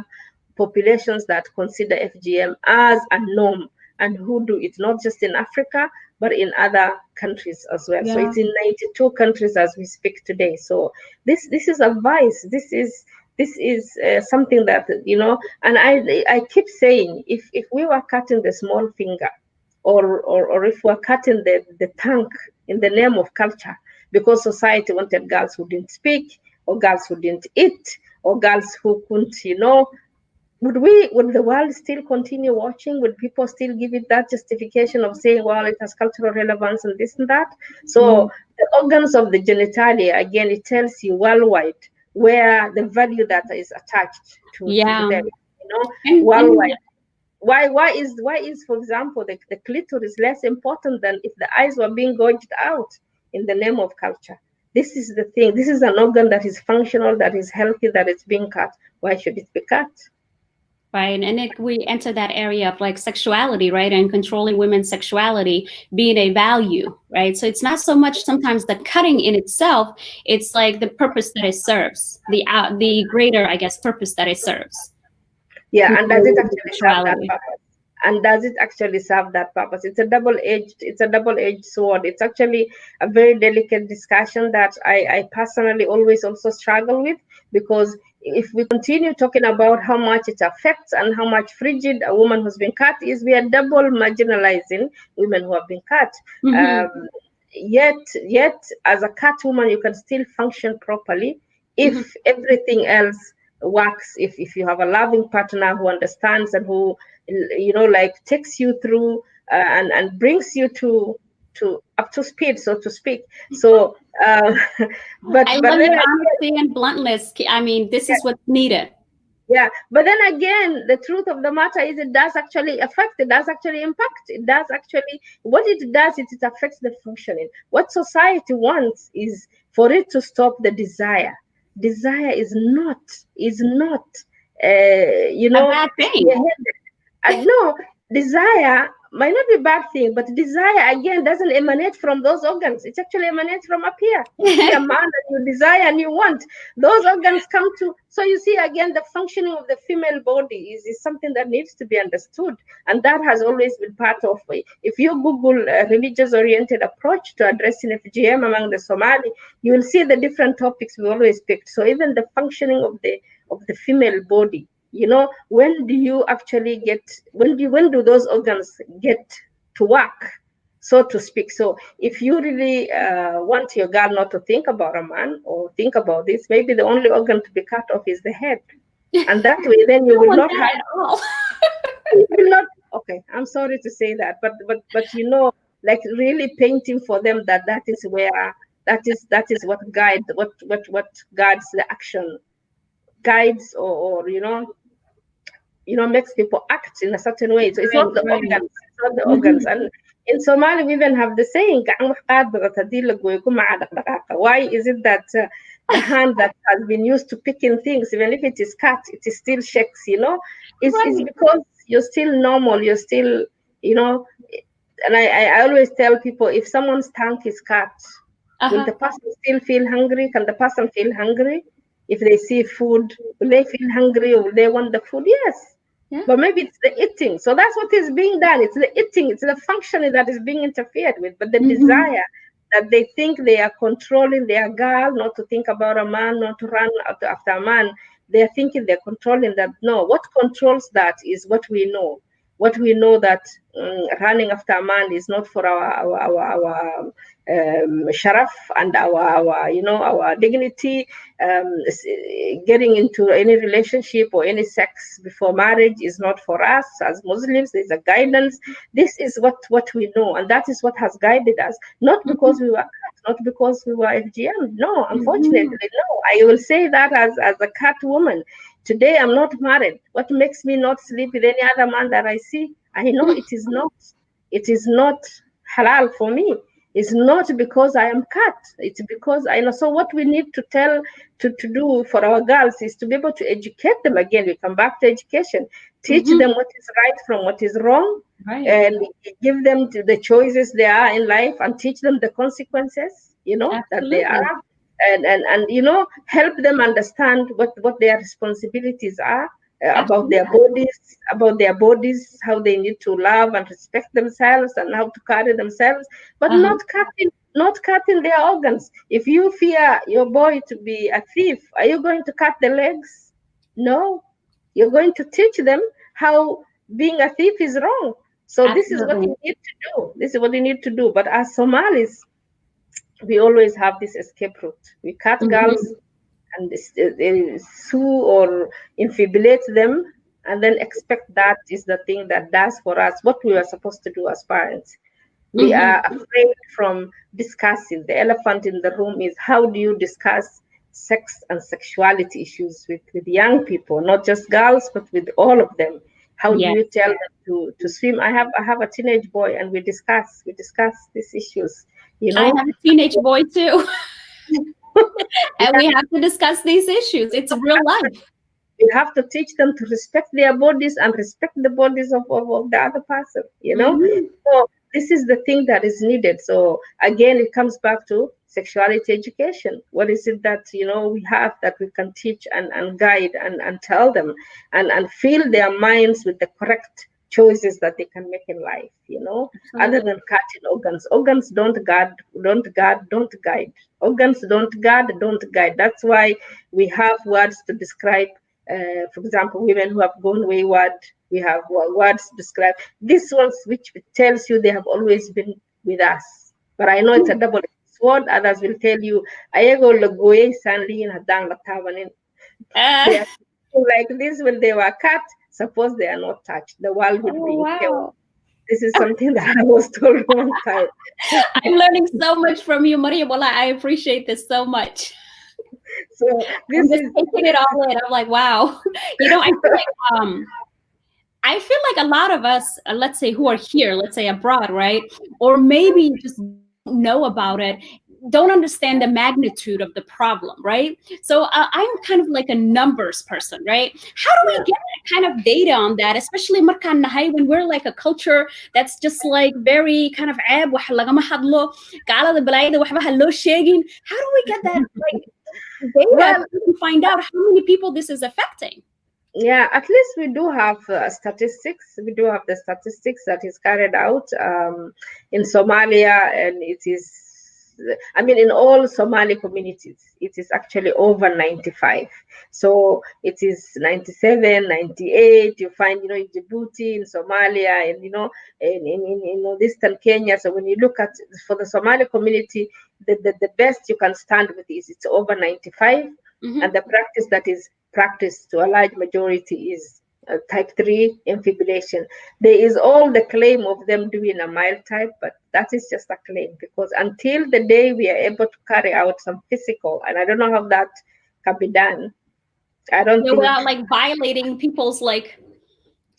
populations that consider FGM as a norm and who do it not just in Africa but in other countries as well. So it's in 92 countries as we speak today. So this is a vice. This is something that and I keep saying, if we were cutting the small finger, or if we're cutting the tongue in the name of culture, because society wanted girls who didn't speak, or girls who didn't eat, or girls who couldn't, would the world still continue watching? Would people still give it that justification of saying, well, it has cultural relevance and this and that? So the organs of the genitalia, again, it tells you worldwide where the value that is attached to them, worldwide. Why is, for example, the clitoris less important than if the eyes were being gouged out in the name of culture? This is the thing. This is an organ that is functional, that is healthy, that is being cut. Why should it be cut? Right. And we enter that area of like sexuality, right? And controlling women's sexuality being a value, right? So it's not so much sometimes the cutting in itself, it's like the purpose that it serves, the greater, I guess, purpose that it serves. Yeah, and does it actually serve that purpose? And does it actually serve that purpose? It's a double-edged sword. It's actually a very delicate discussion that I personally always also struggle with, because if we continue talking about how much it affects and how much frigid a woman who's been cut is, we are double marginalizing women who have been cut. Yet as a cut woman, you can still function properly if everything else works if you have a loving partner who understands and who, like takes you through and brings you to up to speed, so to speak. So but I love then your again, honesty and bluntness. I mean, this is what's needed. yeah, but then again, the truth of the matter is it does actually affect, it does actually impact, it does actually, what it does is it affects the functioning. What society wants is for it to stop the desire. Desire is not A bad thing. clear-headed. No, desire might not be a bad thing, but desire again doesn't emanate from those organs. It actually emanates from up here. You see a man that you desire and you want. Those organs come to. So you see again the functioning of the female body is something that needs to be understood, and that has always been part of. If you Google a religious-oriented approach to addressing FGM among the Somali, you will see the different topics we always picked. So even the functioning of the female body, when do you actually get, when do those organs get to work, so to speak? So if you really want your girl not to think about a man or think about this, maybe the only organ to be cut off is the head, and that way then I you don't will want not that have, at all. you will not, okay, I'm sorry to say that, but like really painting for them that that is where, that is what guides, what guides the action, guides, or makes people act in a certain way. So it's Right, not the right. organs, it's not the organs. Mhm. And in Somali, we even have the saying, why is it that the hand that has been used to picking things, even if it is cut, it is still shakes, it's Right. because you're still normal, you're still, you know, and I always tell people, if someone's tongue is cut, will Uh-huh. the person still feel hungry? Can the person feel hungry? If they see food, will they feel hungry or will they want the food? Yes. Yeah. But maybe it's the eating. So that's what is being done. It's the eating, it's the functioning that is being interfered with. But the Hmm. desire that they think they are controlling their girl, not to think about a man, not to run after a man, they're thinking they're controlling that. No, what controls that is what we know. What we know that running after a man is not for our sharaf and our dignity. Getting into any relationship or any sex before marriage is not for us as Muslims. There's a guidance. This is what we know, and that is what has guided us. Not because we were cut, not because we were FGM. No, Hmm. unfortunately, no. I will say that as a cut woman. Today I'm not married. What makes me not sleep with any other man that I see? I know it is not halal for me. It's not because I am cut. It's because I know. So what we need to tell to do for our girls is to be able to educate them again. We come back to education, teach Hmm. them what is right from what is wrong, Right. and give them the choices they are in life, and teach them the consequences, that they Absolutely. are, and help them understand what their responsibilities are, Absolutely. about their bodies, how they need to love and respect themselves, and how to carry themselves, but Uh-huh. not cutting their organs. If you fear your boy to be a thief, are you going to cut the legs? No, you're going to teach them how being a thief is wrong. So this is what Absolutely. you need to do. This is what you need to do. But as Somalis, we always have this escape route. We cut girls Hmm. and sue or infibulate them, and then expect that is the thing that does for us what we are supposed to do as parents. We are Hmm. afraid from discussing. The elephant in the room is, how do you discuss sex and sexuality issues with young people, not just girls, but with all of them? How do Yes. you tell them to swim? I have a teenage boy, and we discuss these issues. You I know, have a teenage boy too, we and we have have to discuss these issues. It's real life. we have to teach them to respect their bodies and respect the bodies of the other person. Hmm. So this is the thing that is needed. So again, it comes back to sexuality education. What is it that we have that we can teach and guide and tell them, and fill their minds with the correct choices that they can make in life, other Absolutely. than cutting organs don't guide. Organs don't guard, don't guide. That's why we have words to describe, for example, women who have gone wayward. We have words to describe these ones, which tells you they have always been with us. But I know it's a double-edged sword. Others will tell you, "Ayago lagoye sanli in hadang latawanin." Uh, They are. like this when they were cut. Suppose they are not touched, the world would Oh, be in chaos. wow. This is something that I was told one time. I'm learning so much from you, Maria. Well, I appreciate this so much. So I'm this just is taking it all in. I'm like, wow. I feel like a lot of us, let's say who are here, let's say abroad, right? Or maybe just don't know about it, don't understand the magnitude of the problem, right? So I'm kind of like a numbers person, right? How do we yeah. get that kind of data on that, especially markaan nahay when we're like a culture that's just like very kind of ceeb, wax lagama hadlo, gaalada balaayada waxba ha loo sheegin. How do we get that like data Well, so we can find out how many people this is affecting? yeah, at least we do have statistics. We do have the statistics that is carried out in Somalia, and it is, I mean, in all Somali communities, it is actually over 95. So it is 97, 98. You find, in Djibouti, in Somalia, and, in northeastern Kenya. So when you look at, for the Somali community, the best you can stand with is it's over 95. Mm-hmm. And the practice that is practiced to a large majority is type 3 infibulation. There is all the claim of them doing a mild type, but that is just a claim, because until the day we are able to carry out some physical, and I don't know how that can be done. I don't Yeah, think, without like violating people's like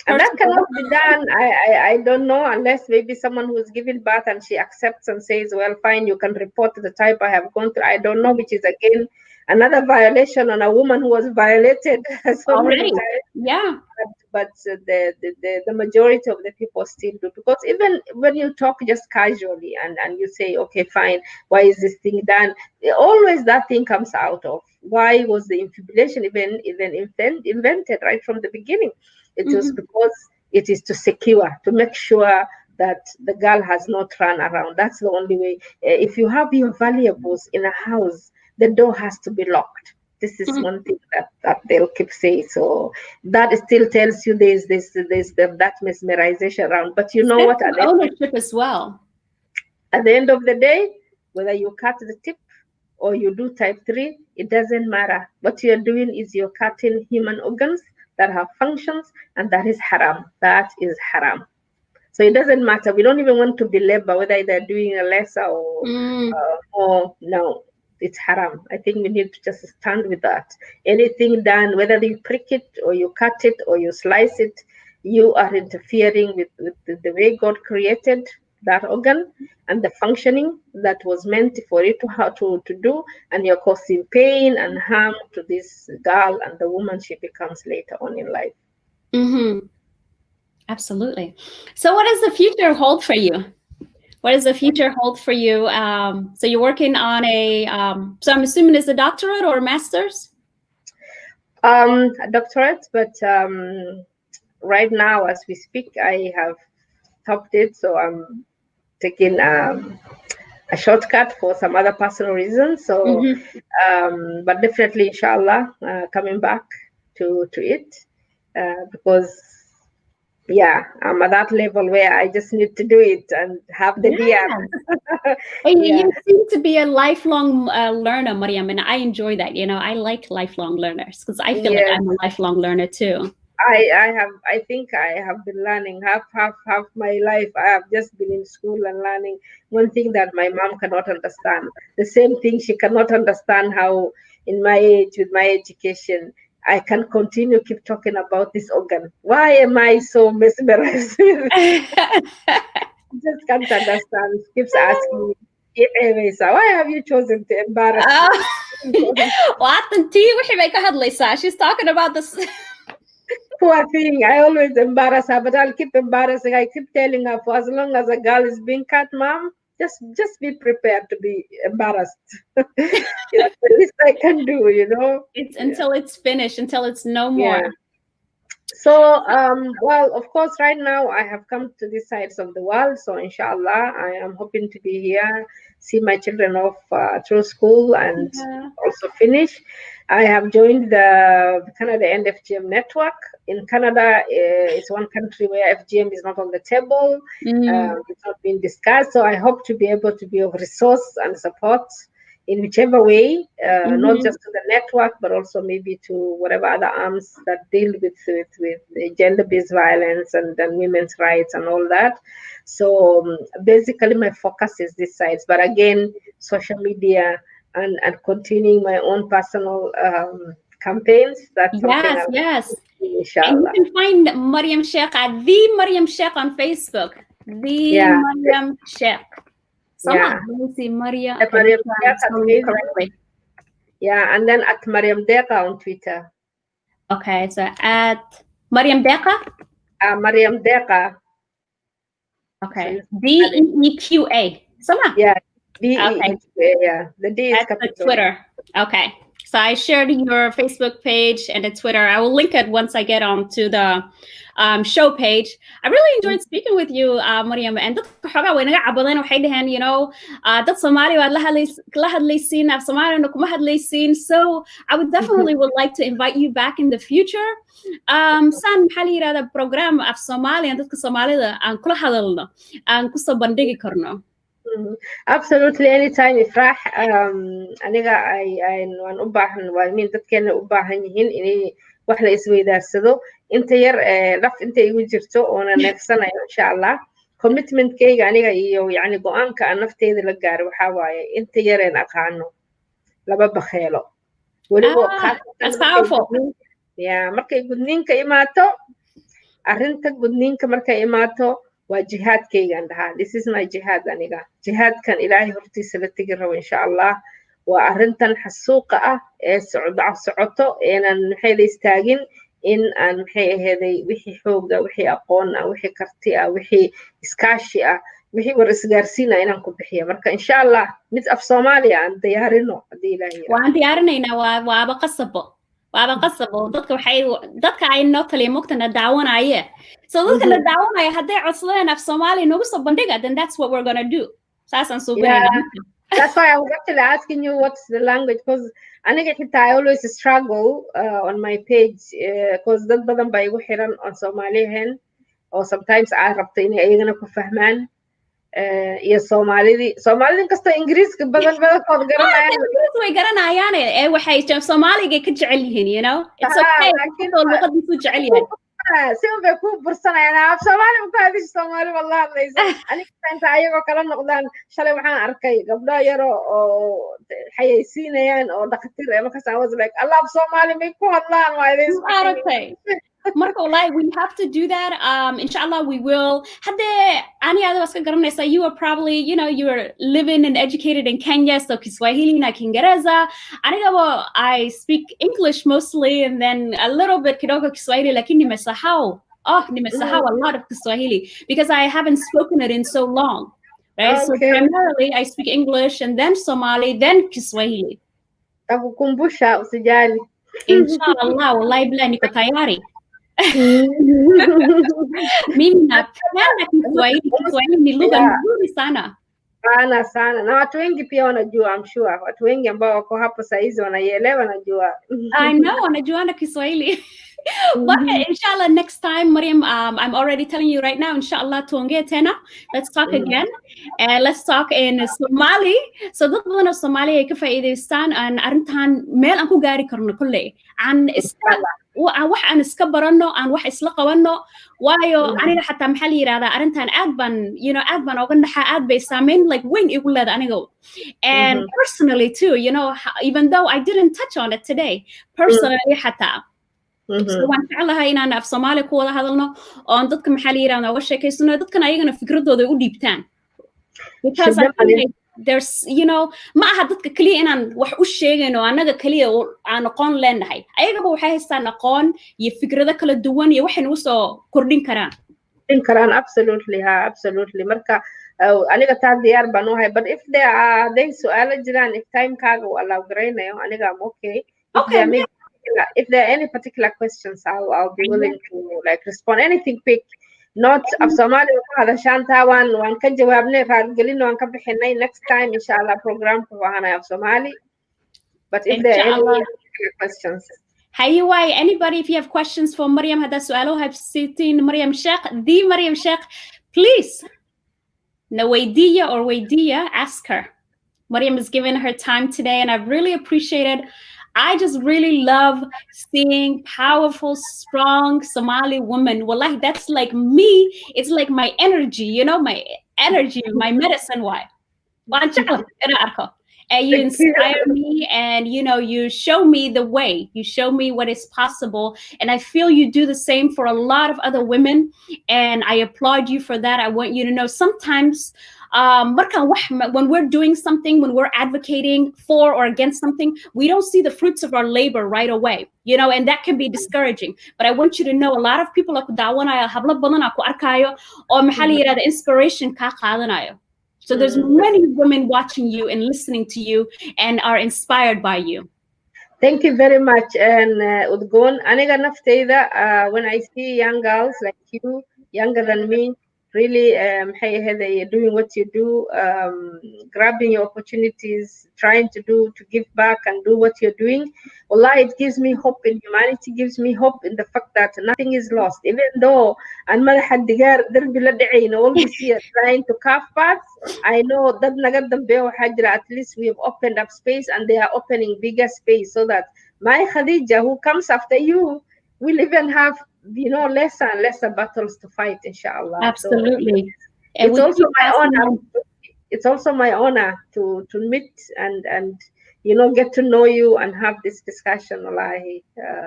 and that personal. cannot be done. I don't know, unless maybe someone who's giving birth and she accepts and says, well, fine, you can report the type I have gone through. I don't know, which is again another violation on a woman who was violated so many Already. times. Yeah. But the majority of the people still do, because even when you talk just casually and you say, okay, fine, why is this thing done, always that thing comes out of why was the infibulation even invented right from the beginning. It was Mm-hmm. because it is to secure, to make sure that the girl has not run around. That's the only way. If you have your valuables in a house, the door has to be locked. This is Mm-hmm. one thing that they'll keep saying. So that still tells you that mesmerization around. But you know Sense what? of ownership as well. At the end of the day, whether you cut the tip or you do type 3, it doesn't matter. What you're doing is you're cutting human organs that have functions, and that is haram. That is haram. So it doesn't matter. We don't even want to belabor whether they're doing a lesser or Mm. more. No, it's haram. I think we need to just stand with that. Anything done, whether you prick it or you cut it or you slice it, you are interfering with the way God created that organ and the functioning that was meant for it to do, and you're causing pain and harm to this girl and the woman she becomes later on in life. Mm-hmm. Absolutely. So, what does the future hold for you? What does the future hold for you? So, you're working on a, so I'm assuming it's a doctorate or a master's? A doctorate, but right now as we speak, I have stopped it, so I'm taking a shortcut for some other personal reasons. So, Mm-hmm. but definitely, inshallah, coming back to it, because yeah, I'm at that level where I just need to do it and have the Yeah. DM. And Yeah, you seem to be a lifelong learner, Mariam, and I enjoy that. I like lifelong learners because I feel like yes. I'm a lifelong learner too. I think I have been learning half my life. I have just been in school and learning. One thing that my mom cannot understand, the same thing she cannot understand, how in my age with my education I can continue keep talking about this organ. Why am I so mesmerized with it? Just can't understand. She keeps asking me, "Eh, Mesa, why have you chosen to embarrass me?" Waatantii wixii bay ka hadlaysaa. She's talking about this. Poor thing. I always embarrass her, but I'll keep embarrassing. I keep telling her, for as long as a girl is being cut, mom, just be prepared to be embarrassed. That's the least I can do. It's Yeah. until it's finished, until it's no more. Yeah. So, well, of course, right now I have come to these sides of the world. So, inshallah, I am hoping to be here, see my children off through school, and Yeah. also finish. I have joined the Canada End FGM network. In Canada, it's one country where FGM is not on the table, Mm. it's not being discussed. So, I hope to be able to be of resource and support in whichever way, not just to the network, but also maybe to whatever other arms that deal with gender-based violence and women's rights and all that. So basically, my focus is this side. But again, social media and continuing my own personal campaigns. That's something I'll do, inshallah. And you can find Maryam Sheikh at the Maryam Sheikh on Facebook. Maryam Sheikh. Let me see Maryam. Maryam Sheikh correctly. Yeah, and then at Maryam Deqa on Twitter. Okay, so at Maryam Deqa? Maryam Deqa. Okay, DEEQA. Yeah, DEEQA, yeah. The D is capital. That's Twitter. Okay. So I shared your Facebook page and the Twitter. I will link it once I get onto the show page. I really enjoyed speaking with you, Maryam. And dadka xogaa way naga cabadeen waxay dhaheen, you know, dad Somali waad la hadlaysiin, af Somaliana kuma hadlaysiin. So I would definitely would like to invite you back in the future. Saan maxaa la yirahdaa program af Somali and dadka Somalida aan kula hadalno, aan kusoo bandhigi karno. Absolutely, anytime ifraax aniga waan u baahan waa min dadkeena u baahan yihiin inay wax la isweydaarsado inta yar dhaf inta igu jirto oona neefsanayo insha Allah commitmentkayga aniga iyo yani go'aanka aan nafteyda la gaaro waxaa waaye inta yareen aqaano laba bakheelo weliba markay gudniinka imaato arrinta gudniinka markay imaato waa jihaadkaygaan dhahaa this is my jihad aniga jihaadkan ilaahay hortiisa la tegi rabo insha Allah waa arrintan xasuuqa ah ee socoto eenan maxay la istaagin in aan maxay aheeday wixii xooga wixii aqoon ah wixii karti ah wixii iskaashi ah wixii war isgaarsiina inaan ku bixiyo marka insha Allah mid af Soomaaliya aan diyaarino hadii ilaahay waan diyaarinaynaa waaba qasabo dadka ay noo taliya mogtana daawanaya so dadka la daawanaya hadday codsadeen af Somali nagu soo bandhiga then that's what we're going to do saasan soo that's why I was actually asking you what's the language because aniga xitaa I always struggle on my page because dad badan baa igu xiran on Somalihan or sometimes I rabta inay ayagana ku fahmaan iyo Soomaalidin kasta Ingiriiska badan kood garanayaan way garanayaan waxay Soomaaliga ka jecel yihiin you know it's okay oo luqadiisu jecel yahay si bay ku bursanayaan af Soomaali ku hadis Soomaali wallahi laysa aniga inta ayagoo kala noqdaan shalay waxaan arkay gabdho yar oo xayeysiinayaan oo dhaqatir ee markaas I was like Allah Soomaali may ku hadlaan waa idin Marco, like we have to do that. Inshallah, we will. Had any other was garanaysa, you are probably, you know, you are living and educated in Kenya, so Kiswahili na Kiingereza. I speak English mostly, and then a little bit kidogo Kiswahili, lakini nimesahau. Nimesahau a lot of Kiswahili because I haven't spoken it in so long. Right? Okay. So primarily, I speak English and then Somali, then Kiswahili. Takukumbusha usijali. Inshallah, wallahi bila niko tayari. Mimi napenda Kiswahili ni lugha nzuri sana. Sana. Na watu wengi pia wanajua, I'm sure. Watu wengi ambao wako hapo saa hizi wanaielewa najua. I know, wanajua na Kiswahili. But inshallah next time, Maryam, I'm already telling you right now, inshallah tuongee tena. Let's talk again. And let's talk in Somali. So dad badan oo Somali ay ka faa'iideystaan aan arrintan meel aan ku gaari karno kulley. Aan wax aan iska baranno aan wax isla qabanno waayo aniga xataa maxaa la yiraahdaa arrintan aad baan oga naxaa aad bay saameyn like weyn igu leedahay aniga and personally too you know even though I didn't touch on it today personally xataa so waan jeclahay inaan af Soomaali ku wada hadalno oo dadka maxaa la yiraahdaa uga sheekaysano dadkan ayagana fikradooda u dhiibtaan because there's you know ma aha dadka kaliya inaan wax u sheegayno anaga kaliya aan aqoon leenahay ayagaba waxay haystaan aqoon iyo fikrado kala duwan iyo waxay nagu soo kordhin karaan absolutely marka aniga taa diyaar baan u hay but if they su'aalo jiraan if time-kaaga uu allow garaynayo aniga am okay if there are any particular questions I'll be willing to like respond anything quick not of Somali hadashaan waan ka jawaabnay raadgelin waan ka bixinay next time inshallah program ku wahanay of Somali but if there are any questions Hayway, anybody if you have questions for Maryam hada su'aalo have seen Maryam Sheikh the Maryam Sheikh please no weydiya or weydiya ask her Maryam has given her time today, and I've really appreciated. I just really love seeing powerful, strong Somali women. Well, like that's like me. It's like my energy, my energy, my medicine. Why? And you Thank you. inspire me, and you show me the way. You show me what is possible, and I feel you do the same for a lot of other women, and I applaud you for that. I want you to know sometimes when we're doing something, when we're advocating for or against something, we don't see the fruits of our labor right away, and that can be discouraging. But I want you to know a lot of people aku daawanaya, hablo badan aku arkayo oo maxaa la yirahdaa inspiration ka qaadanayo. So there's many women watching you and listening to you and are inspired by you. Thank you very much. And Udgon, aniga nafteyda, when I see young girls like you, younger than me, really hey, doing what you do, grabbing your opportunities, trying to give back and do what you're doing. Allah, it gives me hope in humanity, gives me hope in the fact that nothing is lost. Even though all this year trying to carve paths, I know that at least we have opened up space and they are opening bigger space so that my Khadija, who comes after you, will even have lesser and lesser battles to fight, inshallah. Absolutely. So it's also my honor. It's also my honor to meet and get to know you and have this discussion, wallahi.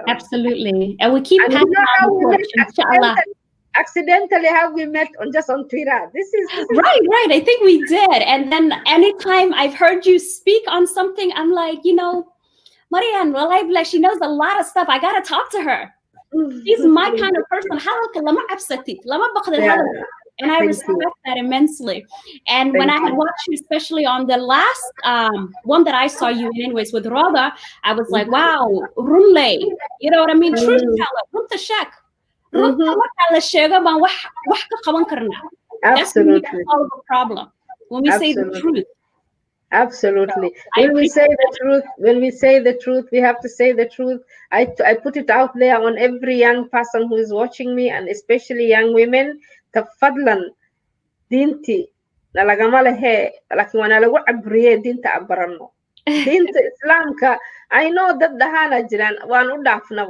Absolutely. And we keep passing how on we the met torch, inshallah. Accidentally how we met just on Twitter. This is right. I think we did. And then anytime I've heard you speak on something, I'm like, Marianne, well, she knows a lot of stuff. I gotta talk to her. She's my kind of person. And I respect that immensely. And when I had watched you, especially on the last one that I saw you in, anyways, with Rhoda, I was like, wow, runlay. You know what I mean? Truth teller, runta shak. That's when we solve a problem. When we say the truth. Absolutely. When we say the truth, we have to say the truth. I put it out there on every young person who is watching me, and especially young women. Tafadlan, dinti, nalagama lehe, laki wana lagu abriye dinta abarano. Dinta Islamka, I know that dahana jiran, wan udafna,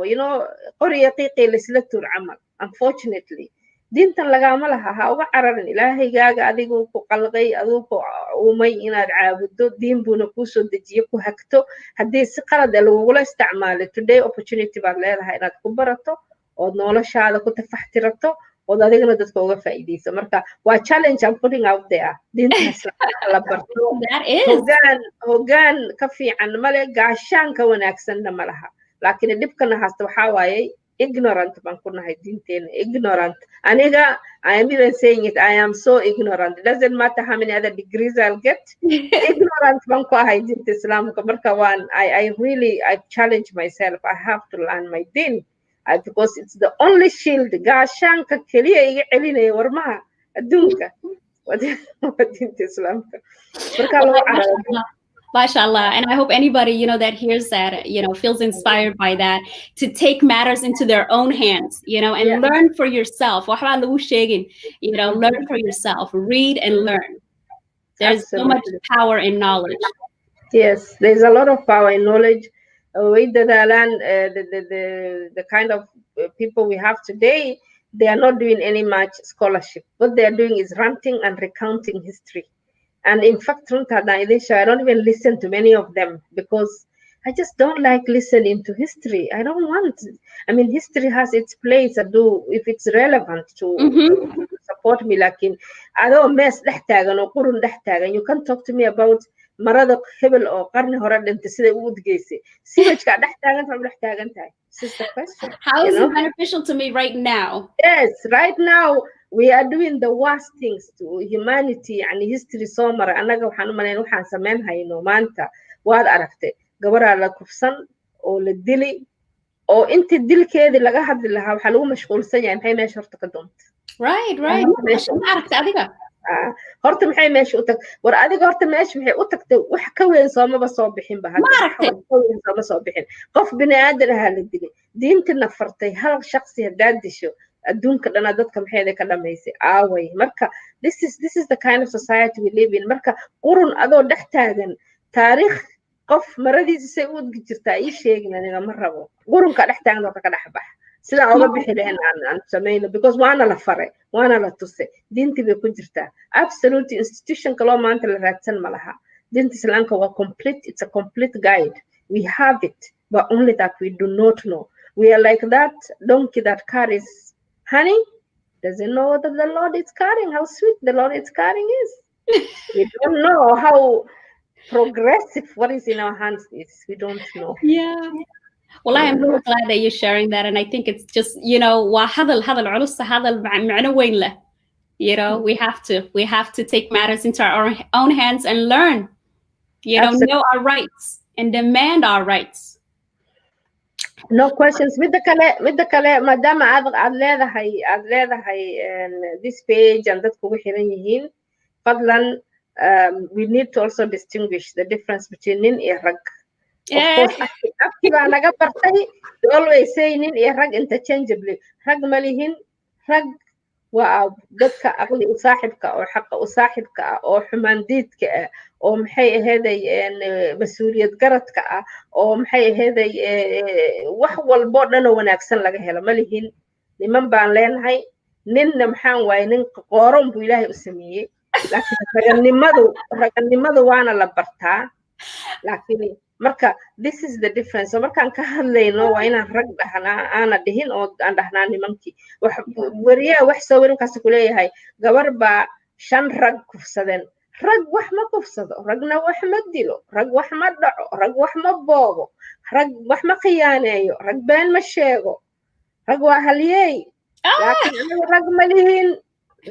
qoriya qiqi lislatur amal, unfortunately. Dintan lagama laha ha uga cararin ilaahaygaga adigu ku qalqay adigu ku uumay inaad caabuddo diin buuna kuu soo dejiye ku hagto haddii si qalad lagugula isticmaalo today opportunity baad leedahay inaad ku barato ood noloshaada ku tafaxtirato ood adigana dadka uga faa'iidayso marka waa challenge I'm putting out there diintaas la barto hoggaan ka fiican male gaashaanka wanaagsanna ma laha laakiin dhibkana haasta waxaa waaye ignorant ignorant aniga I am even saying it I am so ignorant it doesn't matter how many other degrees I'll get ignorant ban ku ahay dinta islaamka marka I really challenge myself I have to learn my din because it's the only shield gaashaanka kaliya iga celinaya warmaha adduunka dinta islaamka marka lagu cararo Mashallah. And I hope anybody, that hears that, feels inspired by that to take matters into their own hands, and learn for yourself. Learn for yourself, read and learn. There's so much power in knowledge. Yes, there's a lot of power in knowledge. The kind of people we have today, they are not doing any much scholarship. What they are doing is ranting and recounting history. And in fact, I don't even listen to many of them because I just don't like listening to history. I don't want. History has its place. If it's relevant to support me. Like I don't mess you can talk to me about marada hebel or qarni hore dhintay sida uu udgeysay sewage-ka this is the question. How is it beneficial to me right now? Yes, right now we are doing the worst things to humanity and history soo mara anaga waxaan u malayn waxaan sameyn hayno maanta waad aragtay gabaraa la kufsan oo la dili oo intii dilkeedii laga hadli lahaa waxaa lagu mashquulsan yahay maxay meesha horta ka doonta right aragtay adiga horta maxay meesha u tagtay war adiga horta meesha maxay u tagtay wax ka weyn soomaba soo bixin ba sooma soo bixin qof bini aadan ahaa la dilay diintina fartay hal shakhsi haddaad disho adduunka dhana dadka maxayda ka dhamaysay aaway marka this is the kind of society we live in marka qurun adoo dhex taagan taariikh qof maradiisa say u udgi jirtaa ii sheegin aniga ma rabo qurunka dhex taagan oo ka dhex bax sidaan oga bixi lahayn aan samayno because waana la faray waana la tusay diintii bay ku jirtaa absolute institutionka loo maanta la raadsan ma laha diinta islaamka waa complete, it's a complete guide, we have it, but only that we do not know. We are like that donkey that carries honey, doesn't know that the Lord is carrying, how sweet the Lord is carrying is. We don't know how progressive what is in our hands is. We don't know. Yeah. Well, I am really glad that you're sharing that, and I think it's just, you know, هذا العروس هذا معنى وين له. You know, we have to take matters into our own hands and learn, you know our rights and demand our rights. No questions. With the kale madama aad leedahay this page and dadku ugu xiran yihiin fadlan we need to also distinguish the difference between nin iyo rag. Of course, afkiibaa naga bartay, we always say nin iyo rag interchangeably. Rag ma lihin, rag waa dadka aqli u saaxibka oo xaqa u saaxibka ah oo xumaandiidka ah oo maxay aheeday mas-uuliyad garadka ah oo maxay aheeday wax walbo dhan oo wanaagsan laga helo ma lihin niman baan leenahay ninna maxaan waaye nin qooron buu ilaahay u sameeyey laakiin raganimadu waana la bartaa laakiin marka this is the difference so markaan ka hadlayno waa inaan rag dhahnaa aana dhihin oo aan dhahnaa nimankii wariyaa wax soo warinkaasi ku leeyahay gabar baa 5 rag kufsadeen rag wax ma kufsado ragna wax ma dilo rag wax ma dhaco rag wax ma boobo rag wax ma khiyaaneeyo rag been ma sheego rag waa halyeey laakiin rag ma lihin I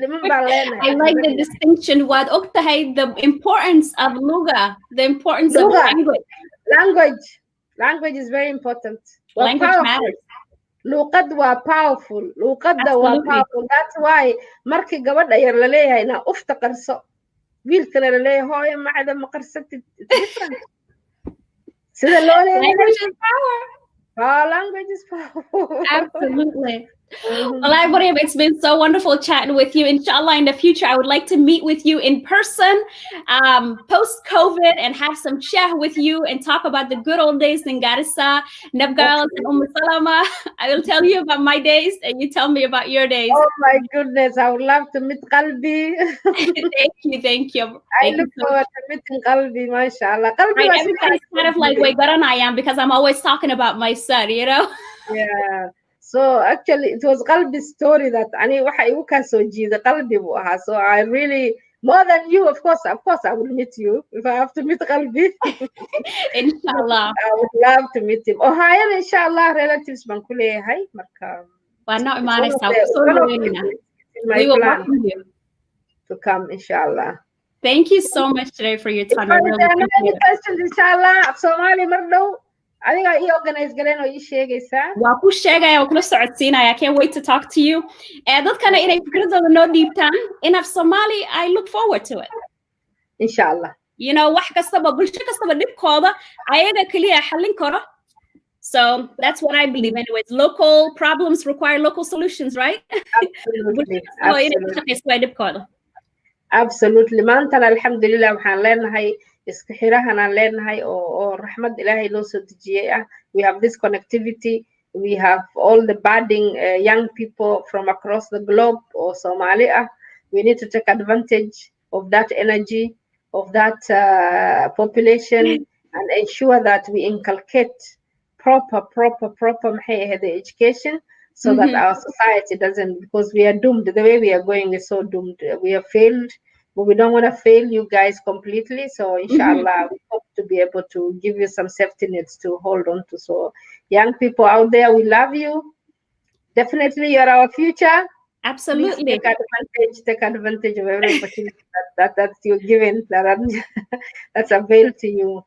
like the distinction. Waad ogtahay the importance of luga, the importance of language. Language is very important. Language matters. Luqad waa powerful. Luqadda waa powerful. That's why markii gabadha yar la leeyahay na ufta qarso. Wiilkana la leeyahay hooyo macada ma qarsatid. Different. Sida loo leeyahay. Language is power. Oh, language is powerful. Absolutely. Well, Maryam, it's been so wonderful chatting with you. Inshallah, in the future, I would like to meet with you in person, post-COVID, and have some shah with you and talk about the good old days in Garissa, Nabgal, and Salama. I will tell you about my days, and you tell me about your days. Oh my goodness, I would love to meet Qalbi. Thank you. I look forward to meeting Qalbi, mashallah. Qalbi right, everybody's kind of like, wait, what I am, because I'm always talking about my son, you know? Yeah. So actually it was Qalbi's story that ani waxa igu ka soo jiiday Qalbi buu ahaa so I really more than you of course I will meet you if I have to meet Qalbi inshallah I would love to meet him ohaya inshallah relatives baan ku leeyahay marka waa noo imaanaysaa soo dhaweynina we will welcome you to come inshallah. Thank you so much today for your time. I really appreciate it. Questions inshallah Somali mar dhow adiga ii organize galeen oo ii sheegaysaa waa ku sheegaya oo kula socodsiinaya I can't wait to talk to you dadkana inay fikradooda noo dhiibtaan in af Somali I look forward to it inshallah you know wax kastaba bulsho kastaba dhibkooda ayaga kaliya xallin karo so that's what I believe anyways local problems require local solutions right absolutely maantana alxamdulillah waxaan leenahay iska xirahanaan leenahay oo raxmad ilaahay loo soo dejiyey ah we have this connectivity we have all the budding young people from across the globe or Somali ah we need to take advantage of that energy of that population and ensure that we inculcate proper the education so that our society doesn't because we are doomed the way we are going is so doomed we have failed but we don't want to fail you guys completely so inshallah we hope to be able to give you some safety nets to hold on to so young people out there we love you definitely you're our future absolutely take advantage of every opportunity that you're given that's available to you.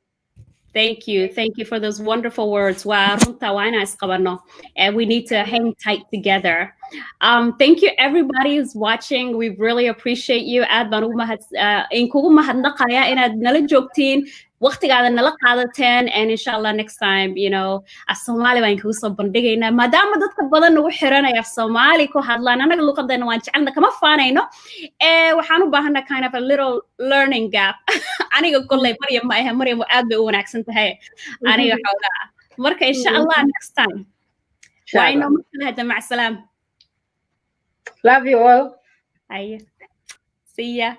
Thank you for those wonderful words. And we need to hang tight together. Thank you everybody who's watching. We really appreciate you. Aad baan ugu mahadnaqaya inaad nala joogtiin, waqtigaada nala qaadateen, and inshallah next time, you know, as Somali baan kugu soo bandhigaynaa maadaama dadka badan ugu xiranaya Somali ku hadlaan anaga luqadeena waan jecelna kama faanayno waxaan u baahanaa kind of a little learning gap aniga kolley Maryam aad bay u wanaagsan tahay aniga xoogaa marka inshallah next time وعينو مثل مع السلامة. Love you all. Hiya. See ya.